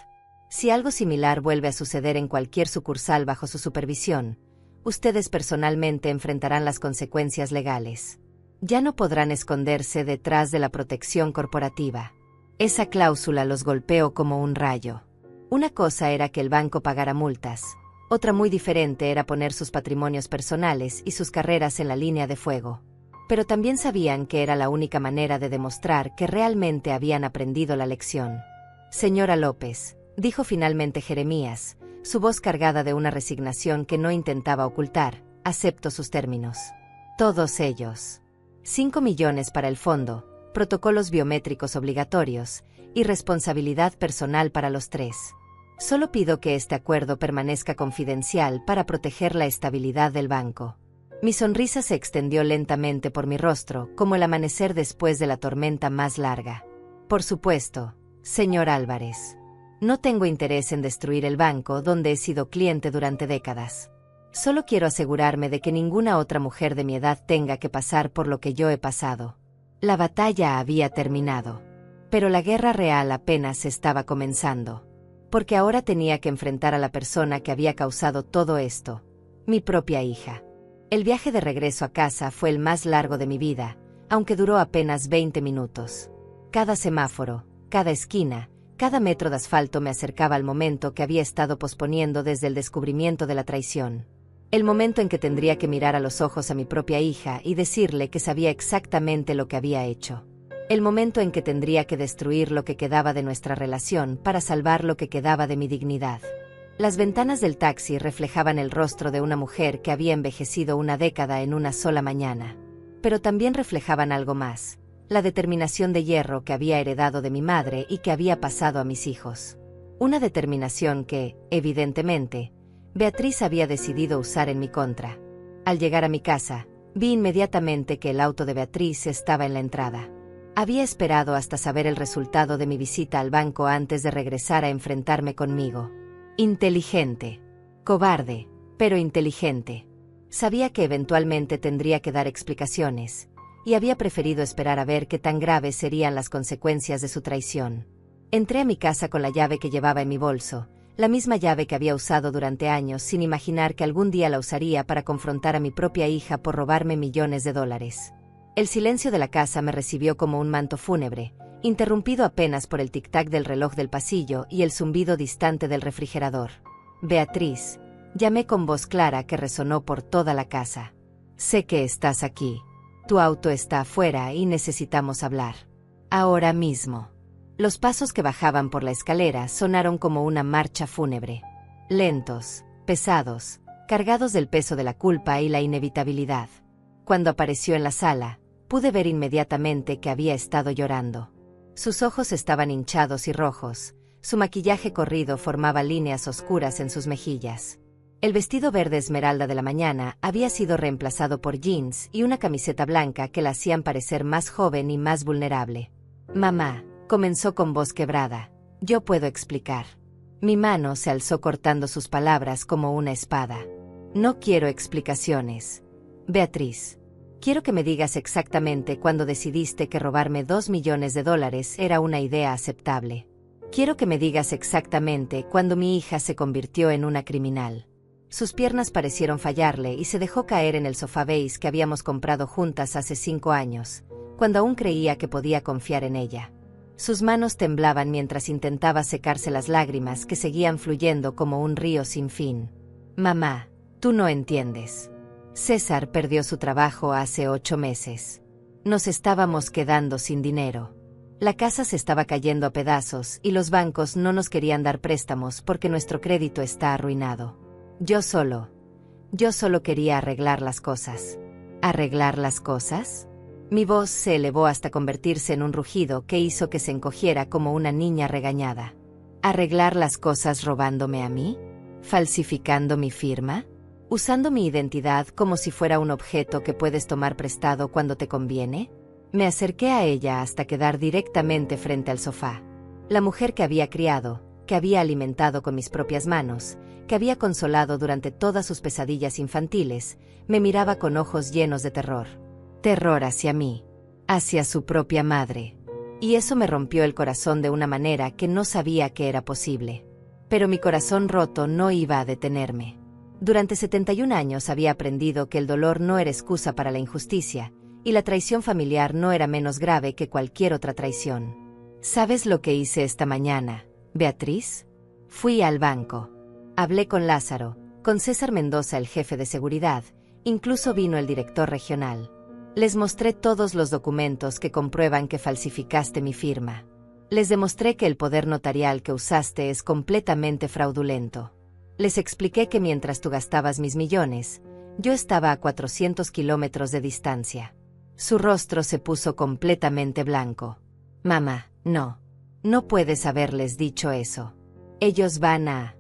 Si algo similar vuelve a suceder en cualquier sucursal bajo su supervisión, ustedes personalmente enfrentarán las consecuencias legales. Ya no podrán esconderse detrás de la protección corporativa. Esa cláusula los golpeó como un rayo. Una cosa era que el banco pagara multas, otra muy diferente era poner sus patrimonios personales y sus carreras en la línea de fuego. pero también sabían que era la única manera de demostrar que realmente habían aprendido la lección. Señora López, dijo finalmente Jeremías, su voz cargada de una resignación que no intentaba ocultar, acepto sus términos. Todos ellos. 5 millones para el fondo, protocolos biométricos obligatorios y responsabilidad personal para los 3. Solo pido que este acuerdo permanezca confidencial para proteger la estabilidad del banco. Mi sonrisa se extendió lentamente por mi rostro, como el amanecer después de la tormenta más larga. Por supuesto, señor Álvarez. No tengo interés en destruir el banco donde he sido cliente durante décadas. Solo quiero asegurarme de que ninguna otra mujer de mi edad tenga que pasar por lo que yo he pasado. La batalla había terminado. Pero la guerra real apenas estaba comenzando. Porque ahora tenía que enfrentar a la persona que había causado todo esto. Mi propia hija. El viaje de regreso a casa fue el más largo de mi vida, aunque duró apenas 20 minutos. Cada semáforo, cada esquina, cada metro de asfalto me acercaba al momento que había estado posponiendo desde el descubrimiento de la traición. El momento en que tendría que mirar a los ojos a mi propia hija y decirle que sabía exactamente lo que había hecho. El momento en que tendría que destruir lo que quedaba de nuestra relación para salvar lo que quedaba de mi dignidad. Las ventanas del taxi reflejaban el rostro de una mujer que había envejecido una década en una sola mañana. Pero también reflejaban algo más, la determinación de hierro que había heredado de mi madre y que había pasado a mis hijos. Una determinación que, evidentemente, Beatriz había decidido usar en mi contra. Al llegar a mi casa, vi inmediatamente que el auto de Beatriz estaba en la entrada. Había esperado hasta saber el resultado de mi visita al banco antes de regresar a enfrentarme conmigo. Inteligente. Cobarde, pero inteligente. Sabía que eventualmente tendría que dar explicaciones, y había preferido esperar a ver qué tan graves serían las consecuencias de su traición. Entré a mi casa con la llave que llevaba en mi bolso, la misma llave que había usado durante años sin imaginar que algún día la usaría para confrontar a mi propia hija por robarme millones de dólares. El silencio de la casa me recibió como un manto fúnebre, interrumpido apenas por el tic-tac del reloj del pasillo y el zumbido distante del refrigerador. Beatriz, llamé con voz clara que resonó por toda la casa. Sé que estás aquí. Tu auto está afuera y necesitamos hablar. Ahora mismo. Los pasos que bajaban por la escalera sonaron como una marcha fúnebre. Lentos, pesados, cargados del peso de la culpa y la inevitabilidad. Cuando apareció en la sala, pude ver inmediatamente que había estado llorando. Sus ojos estaban hinchados y rojos, su maquillaje corrido formaba líneas oscuras en sus mejillas. El vestido verde esmeralda de la mañana había sido reemplazado por jeans y una camiseta blanca que la hacían parecer más joven y más vulnerable. Mamá, comenzó con voz quebrada, yo puedo explicar. Mi mano se alzó cortando sus palabras como una espada. No quiero explicaciones. Beatriz. Quiero que me digas exactamente cuándo decidiste que robarme 2 millones de dólares era una idea aceptable. Quiero que me digas exactamente cuándo mi hija se convirtió en una criminal. Sus piernas parecieron fallarle y se dejó caer en el sofá beige que habíamos comprado juntas hace 5 años, cuando aún creía que podía confiar en ella. Sus manos temblaban mientras intentaba secarse las lágrimas que seguían fluyendo como un río sin fin. Mamá, tú no entiendes. César perdió su trabajo hace 8 meses. Nos estábamos quedando sin dinero. La casa se estaba cayendo a pedazos y los bancos no nos querían dar préstamos porque nuestro crédito está arruinado. Yo solo quería arreglar las cosas. ¿Arreglar las cosas? Mi voz se elevó hasta convertirse en un rugido que hizo que se encogiera como una niña regañada. ¿Arreglar las cosas robándome a mí? ¿Falsificando mi firma? ¿Usando mi identidad como si fuera un objeto que puedes tomar prestado cuando te conviene? Me acerqué a ella hasta quedar directamente frente al sofá. La mujer que había criado, que había alimentado con mis propias manos, que había consolado durante todas sus pesadillas infantiles, me miraba con ojos llenos de terror. Terror hacia mí, hacia su propia madre. Y eso me rompió el corazón de una manera que no sabía que era posible. Pero mi corazón roto no iba a detenerme. Durante 71 años había aprendido que el dolor no era excusa para la injusticia, y la traición familiar no era menos grave que cualquier otra traición. ¿Sabes lo que hice esta mañana, Beatriz? Fui al banco. Hablé con Lázaro, con César Mendoza, el jefe de seguridad, incluso vino el director regional. Les mostré todos los documentos que comprueban que falsificaste mi firma. Les demostré que el poder notarial que usaste es completamente fraudulento. Les expliqué que mientras tú gastabas mis millones, yo estaba a 400 kilómetros de distancia. Su rostro se puso completamente blanco. Mamá, no. No puedes haberles dicho eso. Ellos van a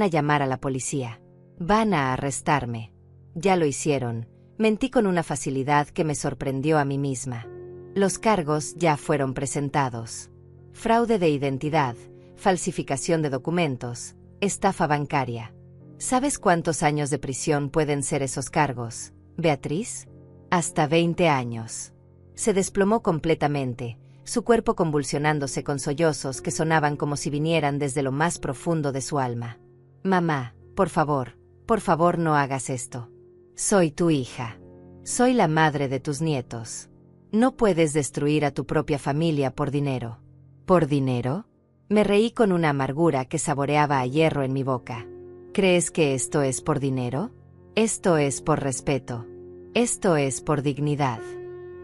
llamar a la policía. Van a arrestarme. Ya lo hicieron. Mentí con una facilidad que me sorprendió a mí misma. Los cargos ya fueron presentados. Fraude de identidad, falsificación de documentos, estafa bancaria. ¿Sabes cuántos años de prisión pueden ser esos cargos, Beatriz? Hasta 20 años. Se desplomó completamente, su cuerpo convulsionándose con sollozos que sonaban como si vinieran desde lo más profundo de su alma. Mamá, por favor no hagas esto. Soy tu hija. Soy la madre de tus nietos. No puedes destruir a tu propia familia por dinero. ¿Por dinero? Me reí con una amargura que saboreaba a hierro en mi boca. ¿Crees que esto es por dinero? Esto es por respeto. Esto es por dignidad.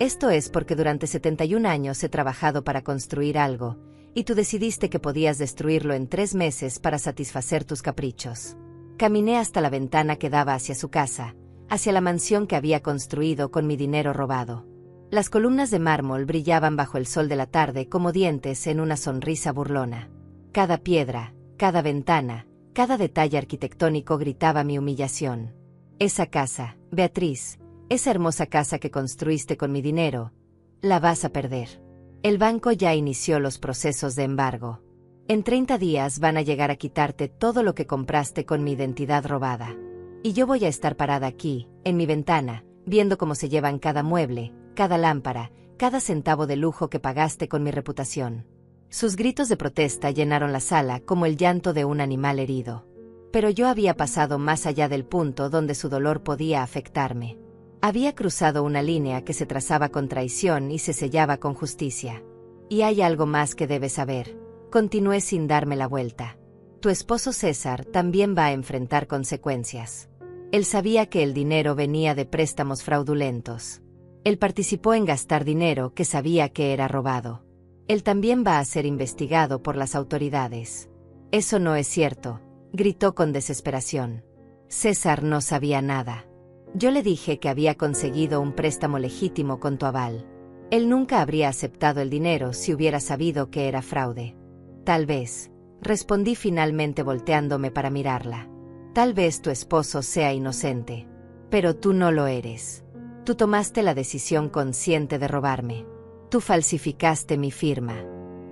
Esto es porque durante 71 años he trabajado para construir algo, y tú decidiste que podías destruirlo en 3 meses para satisfacer tus caprichos. Caminé hasta la ventana que daba hacia su casa, hacia la mansión que había construido con mi dinero robado. Las columnas de mármol brillaban bajo el sol de la tarde como dientes en una sonrisa burlona. Cada piedra, cada ventana, cada detalle arquitectónico gritaba mi humillación. Esa casa, Beatriz, esa hermosa casa que construiste con mi dinero, la vas a perder. El banco ya inició los procesos de embargo. En 30 días van a llegar a quitarte todo lo que compraste con mi identidad robada. Y yo voy a estar parada aquí, en mi ventana, viendo cómo se llevan cada mueble, cada lámpara, cada centavo de lujo que pagaste con mi reputación. Sus gritos de protesta llenaron la sala como el llanto de un animal herido. Pero yo había pasado más allá del punto donde su dolor podía afectarme. Había cruzado una línea que se trazaba con traición y se sellaba con justicia. Y hay algo más que debes saber. Continué sin darme la vuelta. Tu esposo César también va a enfrentar consecuencias. Él sabía que el dinero venía de préstamos fraudulentos. Él participó en gastar dinero que sabía que era robado. Él también va a ser investigado por las autoridades. Eso no es cierto, gritó con desesperación. César no sabía nada. Yo le dije que había conseguido un préstamo legítimo con tu aval. Él nunca habría aceptado el dinero si hubiera sabido que era fraude. Tal vez, respondí finalmente volteándome para mirarla. Tal vez tu esposo sea inocente. Pero tú no lo eres. Tú tomaste la decisión consciente de robarme. Tú falsificaste mi firma.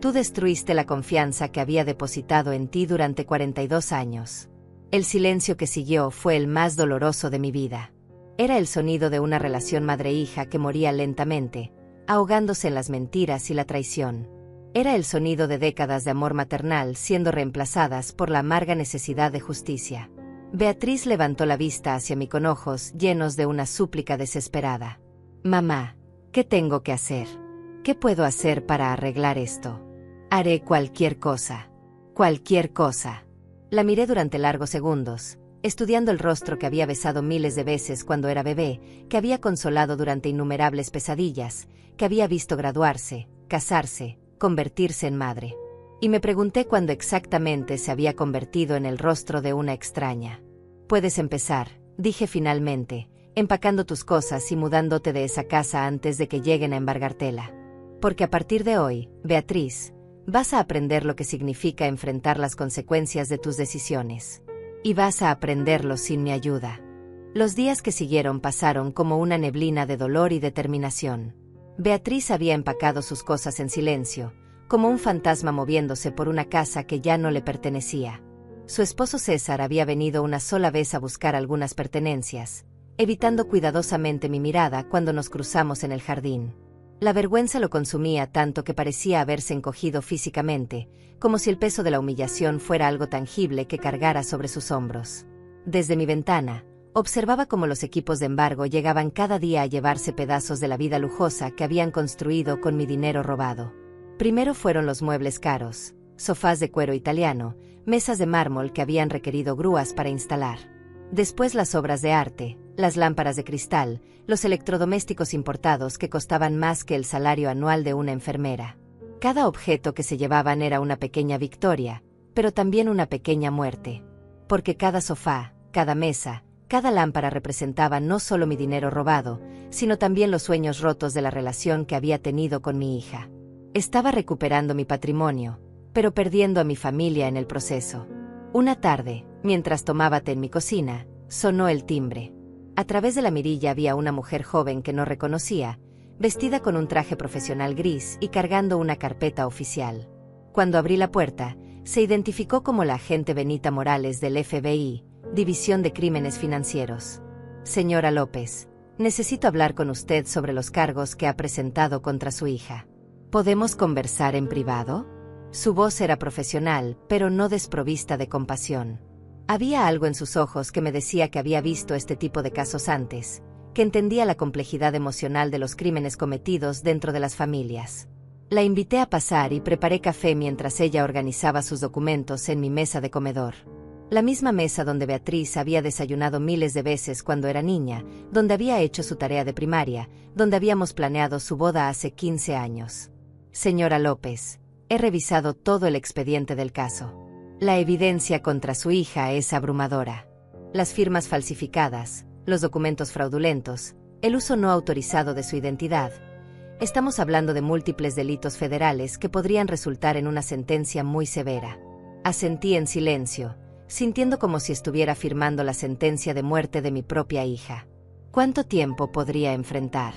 Tú destruiste la confianza que había depositado en ti durante 42 años. El silencio que siguió fue el más doloroso de mi vida. Era el sonido de una relación madre-hija que moría lentamente, ahogándose en las mentiras y la traición. Era el sonido de décadas de amor maternal siendo reemplazadas por la amarga necesidad de justicia. Beatriz levantó la vista hacia mí con ojos llenos de una súplica desesperada. Mamá, ¿qué tengo que hacer? ¿Qué puedo hacer para arreglar esto? Haré cualquier cosa. Cualquier cosa. La miré durante largos segundos, estudiando el rostro que había besado miles de veces cuando era bebé, que había consolado durante innumerables pesadillas, que había visto graduarse, casarse, convertirse en madre. Y me pregunté cuándo exactamente se había convertido en el rostro de una extraña. Puedes empezar, dije finalmente, empacando tus cosas y mudándote de esa casa antes de que lleguen a embargártela. Porque a partir de hoy, Beatriz, vas a aprender lo que significa enfrentar las consecuencias de tus decisiones. Y vas a aprenderlo sin mi ayuda. Los días que siguieron pasaron como una neblina de dolor y determinación. Beatriz había empacado sus cosas en silencio, como un fantasma moviéndose por una casa que ya no le pertenecía. Su esposo César había venido una sola vez a buscar algunas pertenencias, evitando cuidadosamente mi mirada cuando nos cruzamos en el jardín. La vergüenza lo consumía tanto que parecía haberse encogido físicamente, como si el peso de la humillación fuera algo tangible que cargara sobre sus hombros. Desde mi ventana, observaba cómo los equipos de embargo llegaban cada día a llevarse pedazos de la vida lujosa que habían construido con mi dinero robado. Primero fueron los muebles caros, sofás de cuero italiano, mesas de mármol que habían requerido grúas para instalar. Después las obras de arte, las lámparas de cristal, los electrodomésticos importados que costaban más que el salario anual de una enfermera. Cada objeto que se llevaban era una pequeña victoria, pero también una pequeña muerte. Porque cada sofá, cada mesa, cada lámpara representaba no solo mi dinero robado, sino también los sueños rotos de la relación que había tenido con mi hija. Estaba recuperando mi patrimonio, pero perdiendo a mi familia en el proceso. Una tarde, mientras tomaba té en mi cocina, sonó el timbre. A través de la mirilla había una mujer joven que no reconocía, vestida con un traje profesional gris y cargando una carpeta oficial. Cuando abrí la puerta, se identificó como la agente Benita Morales del FBI, División de Crímenes Financieros. Señora López, necesito hablar con usted sobre los cargos que ha presentado contra su hija. ¿Podemos conversar en privado? Su voz era profesional, pero no desprovista de compasión. Había algo en sus ojos que me decía que había visto este tipo de casos antes, que entendía la complejidad emocional de los crímenes cometidos dentro de las familias. La invité a pasar y preparé café mientras ella organizaba sus documentos en mi mesa de comedor. La misma mesa donde Beatriz había desayunado miles de veces cuando era niña, donde había hecho su tarea de primaria, donde habíamos planeado su boda hace 15 años. Señora López, he revisado todo el expediente del caso. La evidencia contra su hija es abrumadora. Las firmas falsificadas, los documentos fraudulentos, el uso no autorizado de su identidad. Estamos hablando de múltiples delitos federales que podrían resultar en una sentencia muy severa. Asentí en silencio, sintiendo como si estuviera firmando la sentencia de muerte de mi propia hija. ¿Cuánto tiempo podría enfrentar?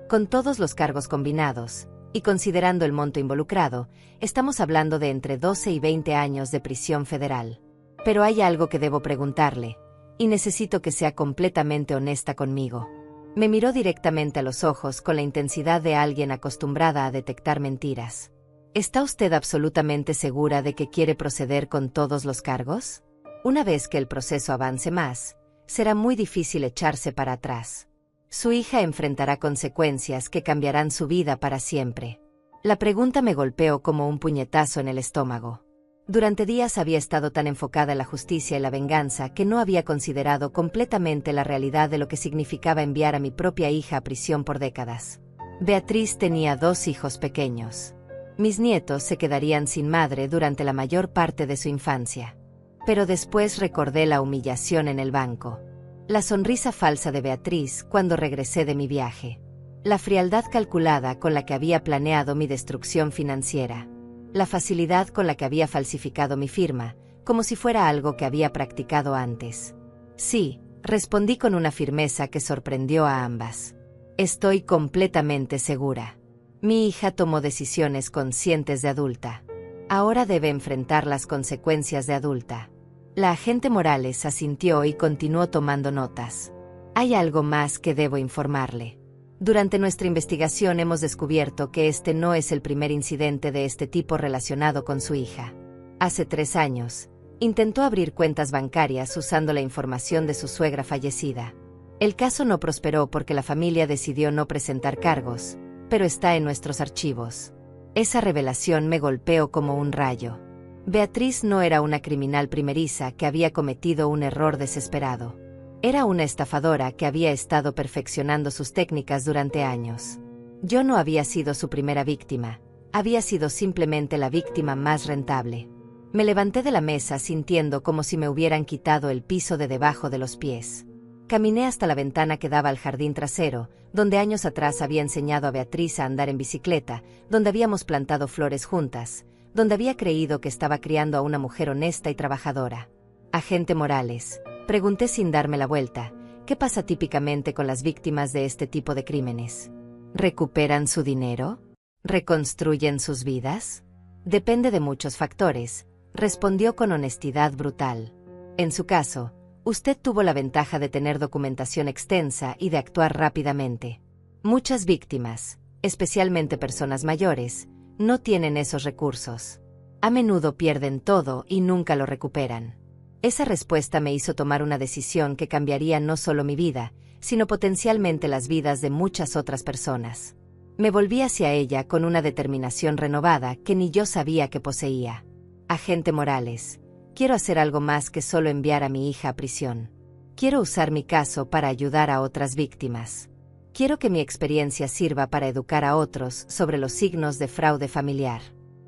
Con todos los cargos combinados, y considerando el monto involucrado, estamos hablando de entre 12 y 20 años de prisión federal. Pero hay algo que debo preguntarle, y necesito que sea completamente honesta conmigo. Me miró directamente a los ojos con la intensidad de alguien acostumbrada a detectar mentiras. ¿Está usted absolutamente segura de que quiere proceder con todos los cargos? Una vez que el proceso avance más, será muy difícil echarse para atrás. Su hija enfrentará consecuencias que cambiarán su vida para siempre. La pregunta me golpeó como un puñetazo en el estómago. Durante días había estado tan enfocada en la justicia y la venganza que no había considerado completamente la realidad de lo que significaba enviar a mi propia hija a prisión por décadas. Beatriz tenía 2 hijos pequeños. Mis nietos se quedarían sin madre durante la mayor parte de su infancia. Pero después recordé la humillación en el banco. La sonrisa falsa de Beatriz cuando regresé de mi viaje. La frialdad calculada con la que había planeado mi destrucción financiera. La facilidad con la que había falsificado mi firma, como si fuera algo que había practicado antes. Sí, respondí con una firmeza que sorprendió a ambas. Estoy completamente segura. Mi hija tomó decisiones conscientes de adulta. Ahora debe enfrentar las consecuencias de adulta. La agente Morales asintió y continuó tomando notas. Hay algo más que debo informarle. Durante nuestra investigación hemos descubierto que este no es el primer incidente de este tipo relacionado con su hija. Hace 3 años, intentó abrir cuentas bancarias usando la información de su suegra fallecida. El caso no prosperó porque la familia decidió no presentar cargos, pero está en nuestros archivos. Esa revelación me golpeó como un rayo. Beatriz no era una criminal primeriza que había cometido un error desesperado. Era una estafadora que había estado perfeccionando sus técnicas durante años. Yo no había sido su primera víctima, había sido simplemente la víctima más rentable. Me levanté de la mesa sintiendo como si me hubieran quitado el piso de debajo de los pies. Caminé hasta la ventana que daba al jardín trasero, donde años atrás había enseñado a Beatriz a andar en bicicleta, donde habíamos plantado flores juntas, donde había creído que estaba criando a una mujer honesta y trabajadora. Agente Morales, pregunté sin darme la vuelta, ¿qué pasa típicamente con las víctimas de este tipo de crímenes? ¿Recuperan su dinero? ¿Reconstruyen sus vidas? Depende de muchos factores, respondió con honestidad brutal. En su caso, usted tuvo la ventaja de tener documentación extensa y de actuar rápidamente. Muchas víctimas, especialmente personas mayores, no tienen esos recursos. A menudo pierden todo y nunca lo recuperan. Esa respuesta me hizo tomar una decisión que cambiaría no solo mi vida, sino potencialmente las vidas de muchas otras personas. Me volví hacia ella con una determinación renovada que ni yo sabía que poseía. Agente Morales, quiero hacer algo más que solo enviar a mi hija a prisión. Quiero usar mi caso para ayudar a otras víctimas. Quiero que mi experiencia sirva para educar a otros sobre los signos de fraude familiar.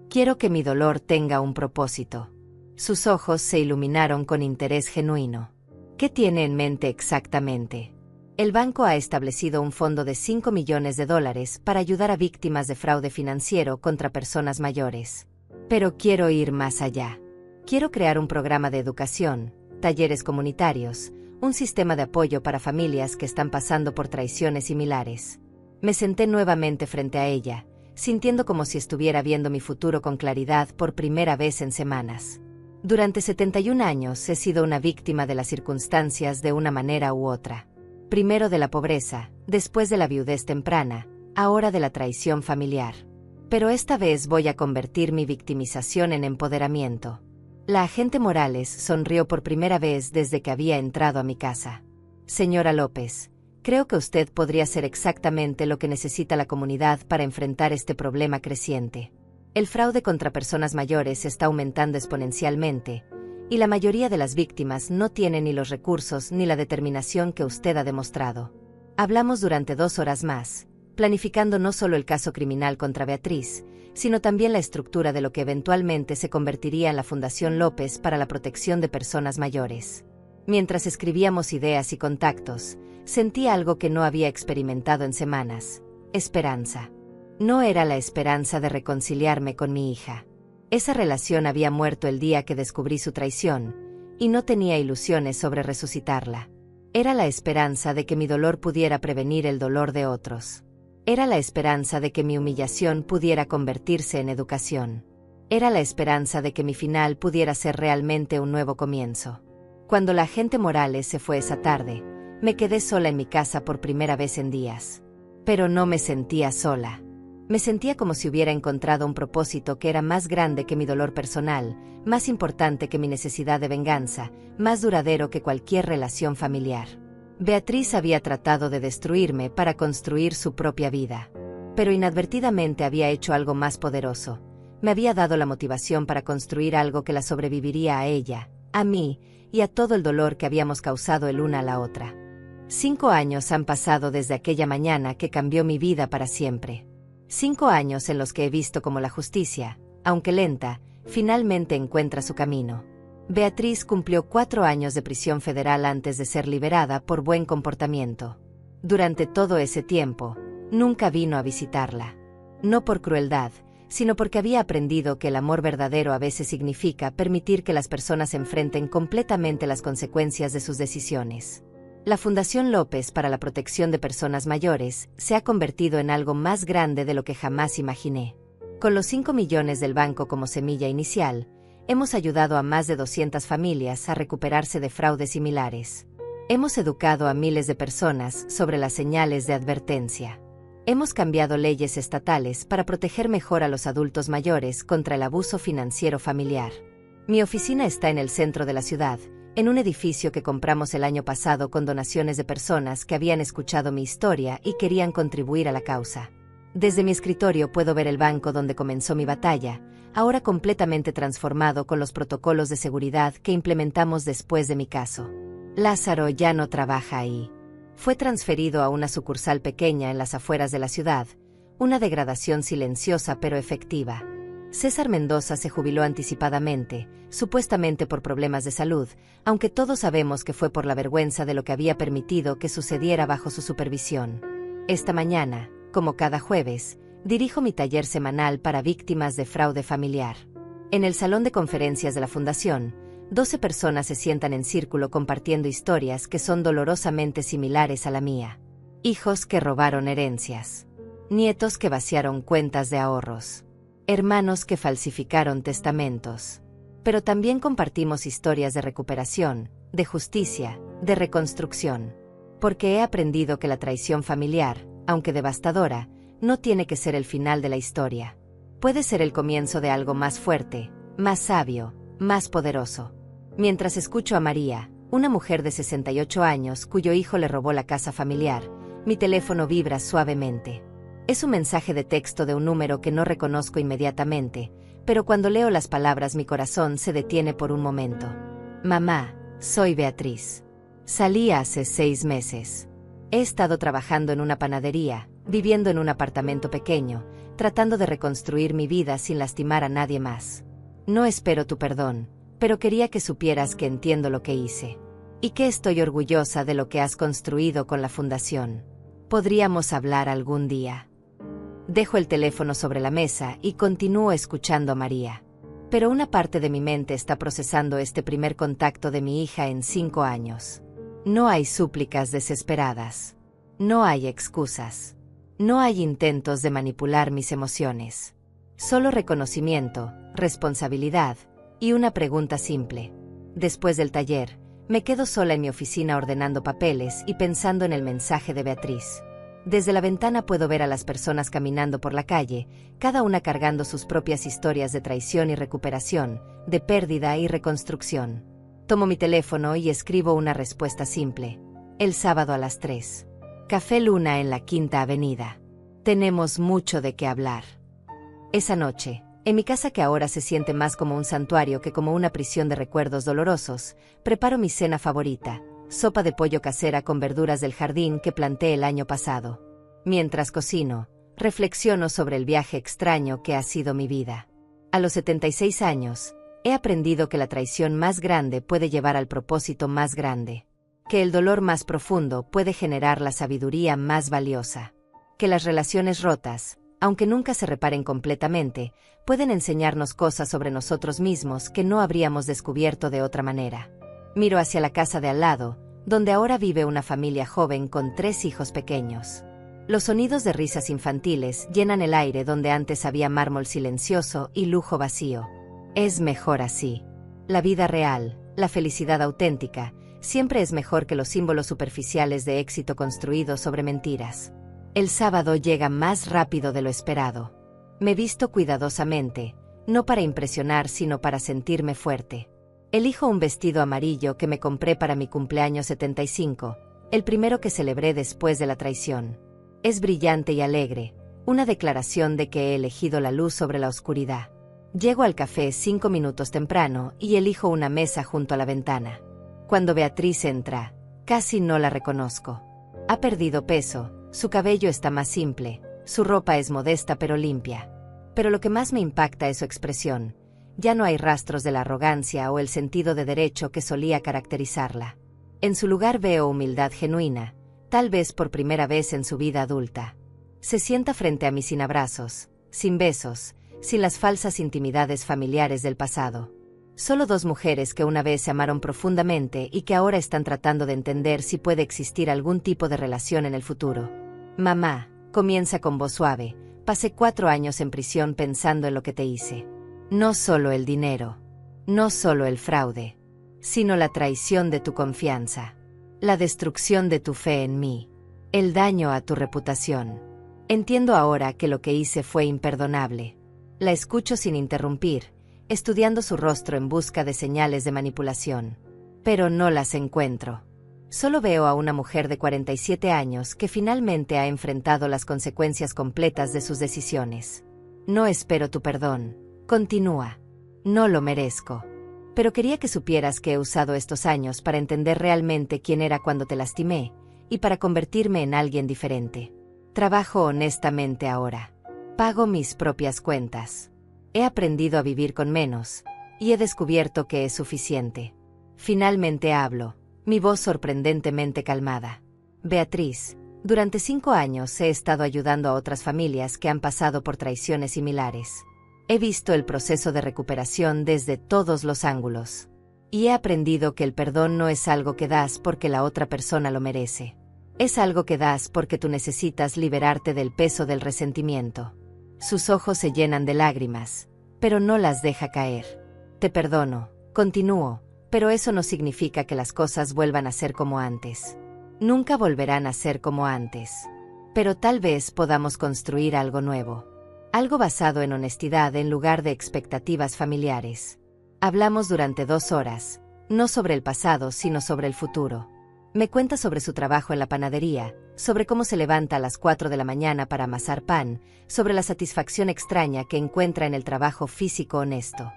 Quiero que mi dolor tenga un propósito. Sus ojos se iluminaron con interés genuino. ¿Qué tiene en mente exactamente? El banco ha establecido un fondo de $5 millones para ayudar a víctimas de fraude financiero contra personas mayores. Pero quiero ir más allá. Quiero crear un programa de educación, talleres comunitarios, un sistema de apoyo para familias que están pasando por traiciones similares. Me senté nuevamente frente a ella, sintiendo como si estuviera viendo mi futuro con claridad por primera vez en semanas. Durante 71 años he sido una víctima de las circunstancias de una manera u otra. Primero de la pobreza, después de la viudez temprana, ahora de la traición familiar. Pero esta vez voy a convertir mi victimización en empoderamiento. La agente Morales sonrió por primera vez desde que había entrado a mi casa. Señora López, creo que usted podría ser exactamente lo que necesita la comunidad para enfrentar este problema creciente. El fraude contra personas mayores está aumentando exponencialmente, y la mayoría de las víctimas no tienen ni los recursos ni la determinación que usted ha demostrado. Hablamos durante 2 horas más, planificando no solo el caso criminal contra Beatriz, sino también la estructura de lo que eventualmente se convertiría en la Fundación López para la protección de personas mayores. Mientras escribíamos ideas y contactos, sentí algo que no había experimentado en semanas: esperanza. No era la esperanza de reconciliarme con mi hija. Esa relación había muerto el día que descubrí su traición, y no tenía ilusiones sobre resucitarla. Era la esperanza de que mi dolor pudiera prevenir el dolor de otros. Era la esperanza de que mi humillación pudiera convertirse en educación. Era la esperanza de que mi final pudiera ser realmente un nuevo comienzo. Cuando la agente Morales se fue esa tarde, me quedé sola en mi casa por primera vez en días. Pero no me sentía sola. Me sentía como si hubiera encontrado un propósito que era más grande que mi dolor personal, más importante que mi necesidad de venganza, más duradero que cualquier relación familiar. Beatriz había tratado de destruirme para construir su propia vida. Pero inadvertidamente había hecho algo más poderoso. Me había dado la motivación para construir algo que la sobreviviría a ella, a mí, y a todo el dolor que habíamos causado el una a la otra. 5 años han pasado desde aquella mañana que cambió mi vida para siempre. 5 años en los que he visto cómo la justicia, aunque lenta, finalmente encuentra su camino. Beatriz cumplió 4 años de prisión federal antes de ser liberada por buen comportamiento. Durante todo ese tiempo, nunca vino a visitarla. No por crueldad, sino porque había aprendido que el amor verdadero a veces significa permitir que las personas enfrenten completamente las consecuencias de sus decisiones. La Fundación López para la protección de personas mayores se ha convertido en algo más grande de lo que jamás imaginé. Con los 5 millones del banco como semilla inicial, hemos ayudado a más de 200 familias a recuperarse de fraudes similares. Hemos educado a miles de personas sobre las señales de advertencia. Hemos cambiado leyes estatales para proteger mejor a los adultos mayores contra el abuso financiero familiar. Mi oficina está en el centro de la ciudad, en un edificio que compramos el año pasado con donaciones de personas que habían escuchado mi historia y querían contribuir a la causa. Desde mi escritorio puedo ver el banco donde comenzó mi batalla, ahora completamente transformado con los protocolos de seguridad que implementamos después de mi caso. Lázaro ya no trabaja ahí. Fue transferido a una sucursal pequeña en las afueras de la ciudad, una degradación silenciosa pero efectiva. César Mendoza se jubiló anticipadamente, supuestamente por problemas de salud, aunque todos sabemos que fue por la vergüenza de lo que había permitido que sucediera bajo su supervisión. Esta mañana, como cada jueves, dirijo mi taller semanal para víctimas de fraude familiar. En el salón de conferencias de la Fundación, 12 personas se sientan en círculo compartiendo historias que son dolorosamente similares a la mía. Hijos que robaron herencias. Nietos que vaciaron cuentas de ahorros. Hermanos que falsificaron testamentos. Pero también compartimos historias de recuperación, de justicia, de reconstrucción. Porque he aprendido que la traición familiar, aunque devastadora, no tiene que ser el final de la historia. Puede ser el comienzo de algo más fuerte, más sabio, más poderoso. Mientras escucho a María, una mujer de 68 años cuyo hijo le robó la casa familiar, mi teléfono vibra suavemente. Es un mensaje de texto de un número que no reconozco inmediatamente, pero cuando leo las palabras mi corazón se detiene por un momento. Mamá, soy Beatriz. Salí hace 6 meses. He estado trabajando en una panadería, viviendo en un apartamento pequeño, tratando de reconstruir mi vida sin lastimar a nadie más. No espero tu perdón, pero quería que supieras que entiendo lo que hice. Y que estoy orgullosa de lo que has construido con la fundación. Podríamos hablar algún día. Dejo el teléfono sobre la mesa y continúo escuchando a María. Pero una parte de mi mente está procesando este primer contacto de mi hija en 5 años. No hay súplicas desesperadas. No hay excusas. No hay intentos de manipular mis emociones. Solo reconocimiento, responsabilidad y una pregunta simple. Después del taller, me quedo sola en mi oficina ordenando papeles y pensando en el mensaje de Beatriz. Desde la ventana puedo ver a las personas caminando por la calle, cada una cargando sus propias historias de traición y recuperación, de pérdida y reconstrucción. Tomo mi teléfono y escribo una respuesta simple. El sábado a las 3. Café Luna en la Quinta Avenida. Tenemos mucho de qué hablar. Esa noche, en mi casa que ahora se siente más como un santuario que como una prisión de recuerdos dolorosos, preparo mi cena favorita, sopa de pollo casera con verduras del jardín que planté el año pasado. Mientras cocino, reflexiono sobre el viaje extraño que ha sido mi vida. A los 76 años, he aprendido que la traición más grande puede llevar al propósito más grande. Que el dolor más profundo puede generar la sabiduría más valiosa. Que las relaciones rotas, aunque nunca se reparen completamente, pueden enseñarnos cosas sobre nosotros mismos que no habríamos descubierto de otra manera. Miro hacia la casa de al lado, donde ahora vive una familia joven con 3 hijos pequeños. Los sonidos de risas infantiles llenan el aire donde antes había mármol silencioso y lujo vacío. Es mejor así. La vida real, la felicidad auténtica, siempre es mejor que los símbolos superficiales de éxito construidos sobre mentiras. El sábado llega más rápido de lo esperado. Me visto cuidadosamente, no para impresionar sino para sentirme fuerte. Elijo un vestido amarillo que me compré para mi cumpleaños 75, el primero que celebré después de la traición. Es brillante y alegre, una declaración de que he elegido la luz sobre la oscuridad. Llego al café 5 minutos temprano y elijo una mesa junto a la ventana. Cuando Beatriz entra, casi no la reconozco. Ha perdido peso, su cabello está más simple, su ropa es modesta pero limpia. Pero lo que más me impacta es su expresión. Ya no hay rastros de la arrogancia o el sentido de derecho que solía caracterizarla. En su lugar veo humildad genuina, tal vez por primera vez en su vida adulta. Se sienta frente a mí sin abrazos, sin besos, sin las falsas intimidades familiares del pasado. Solo 2 mujeres que una vez se amaron profundamente y que ahora están tratando de entender si puede existir algún tipo de relación en el futuro. Mamá, comienza con voz suave, pasé 4 años en prisión pensando en lo que te hice. No solo el dinero, no solo el fraude, sino la traición de tu confianza, la destrucción de tu fe en mí, el daño a tu reputación. Entiendo ahora que lo que hice fue imperdonable. La escucho sin interrumpir, estudiando su rostro en busca de señales de manipulación. Pero no las encuentro. Solo veo a una mujer de 47 años que finalmente ha enfrentado las consecuencias completas de sus decisiones. No espero tu perdón. Continúa. No lo merezco. Pero quería que supieras que he usado estos años para entender realmente quién era cuando te lastimé, y para convertirme en alguien diferente. Trabajo honestamente ahora. Pago mis propias cuentas. He aprendido a vivir con menos, y he descubierto que es suficiente. Finalmente hablo, mi voz sorprendentemente calmada. Beatriz, durante 5 años he estado ayudando a otras familias que han pasado por traiciones similares. He visto el proceso de recuperación desde todos los ángulos. Y he aprendido que el perdón no es algo que das porque la otra persona lo merece. Es algo que das porque tú necesitas liberarte del peso del resentimiento. Sus ojos se llenan de lágrimas, pero no las deja caer. Te perdono, continúo, pero eso no significa que las cosas vuelvan a ser como antes. Nunca volverán a ser como antes. Pero tal vez podamos construir algo nuevo. Algo basado en honestidad en lugar de expectativas familiares. Hablamos durante 2 horas, no sobre el pasado sino sobre el futuro. Me cuenta sobre su trabajo en la panadería, sobre cómo se levanta a las 4 de la mañana para amasar pan, sobre la satisfacción extraña que encuentra en el trabajo físico honesto.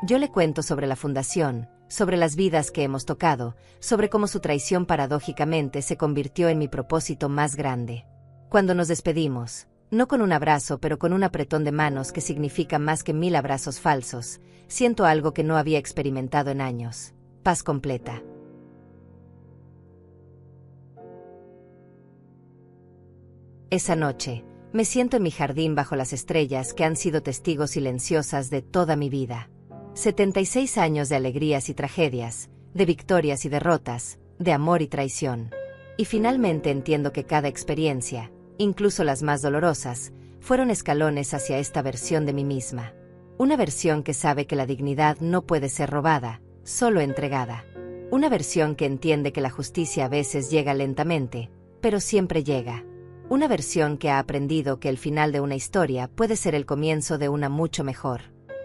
Yo le cuento sobre la fundación, sobre las vidas que hemos tocado, sobre cómo su traición paradójicamente se convirtió en mi propósito más grande. Cuando nos despedimos, no con un abrazo pero con un apretón de manos que significa más que 1000 abrazos falsos, siento algo que no había experimentado en años: paz completa. Esa noche, me siento en mi jardín bajo las estrellas que han sido testigos silenciosas de toda mi vida. 76 años de alegrías y tragedias, de victorias y derrotas, de amor y traición. Y finalmente entiendo que cada experiencia, incluso las más dolorosas, fueron escalones hacia esta versión de mí misma. Una versión que sabe que la dignidad no puede ser robada, solo entregada. Una versión que entiende que la justicia a veces llega lentamente, pero siempre llega. Una versión que ha aprendido que el final de una historia puede ser el comienzo de una mucho mejor.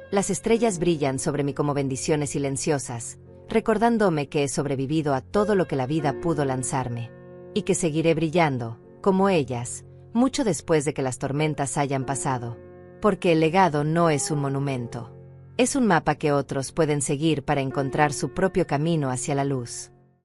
Las estrellas brillan sobre mí como bendiciones silenciosas, recordándome que he sobrevivido a todo lo que la vida pudo lanzarme. Y que seguiré brillando, como ellas, mucho después de que las tormentas hayan pasado. Porque el legado no es un monumento. Es un mapa que otros pueden seguir para encontrar su propio camino hacia la luz.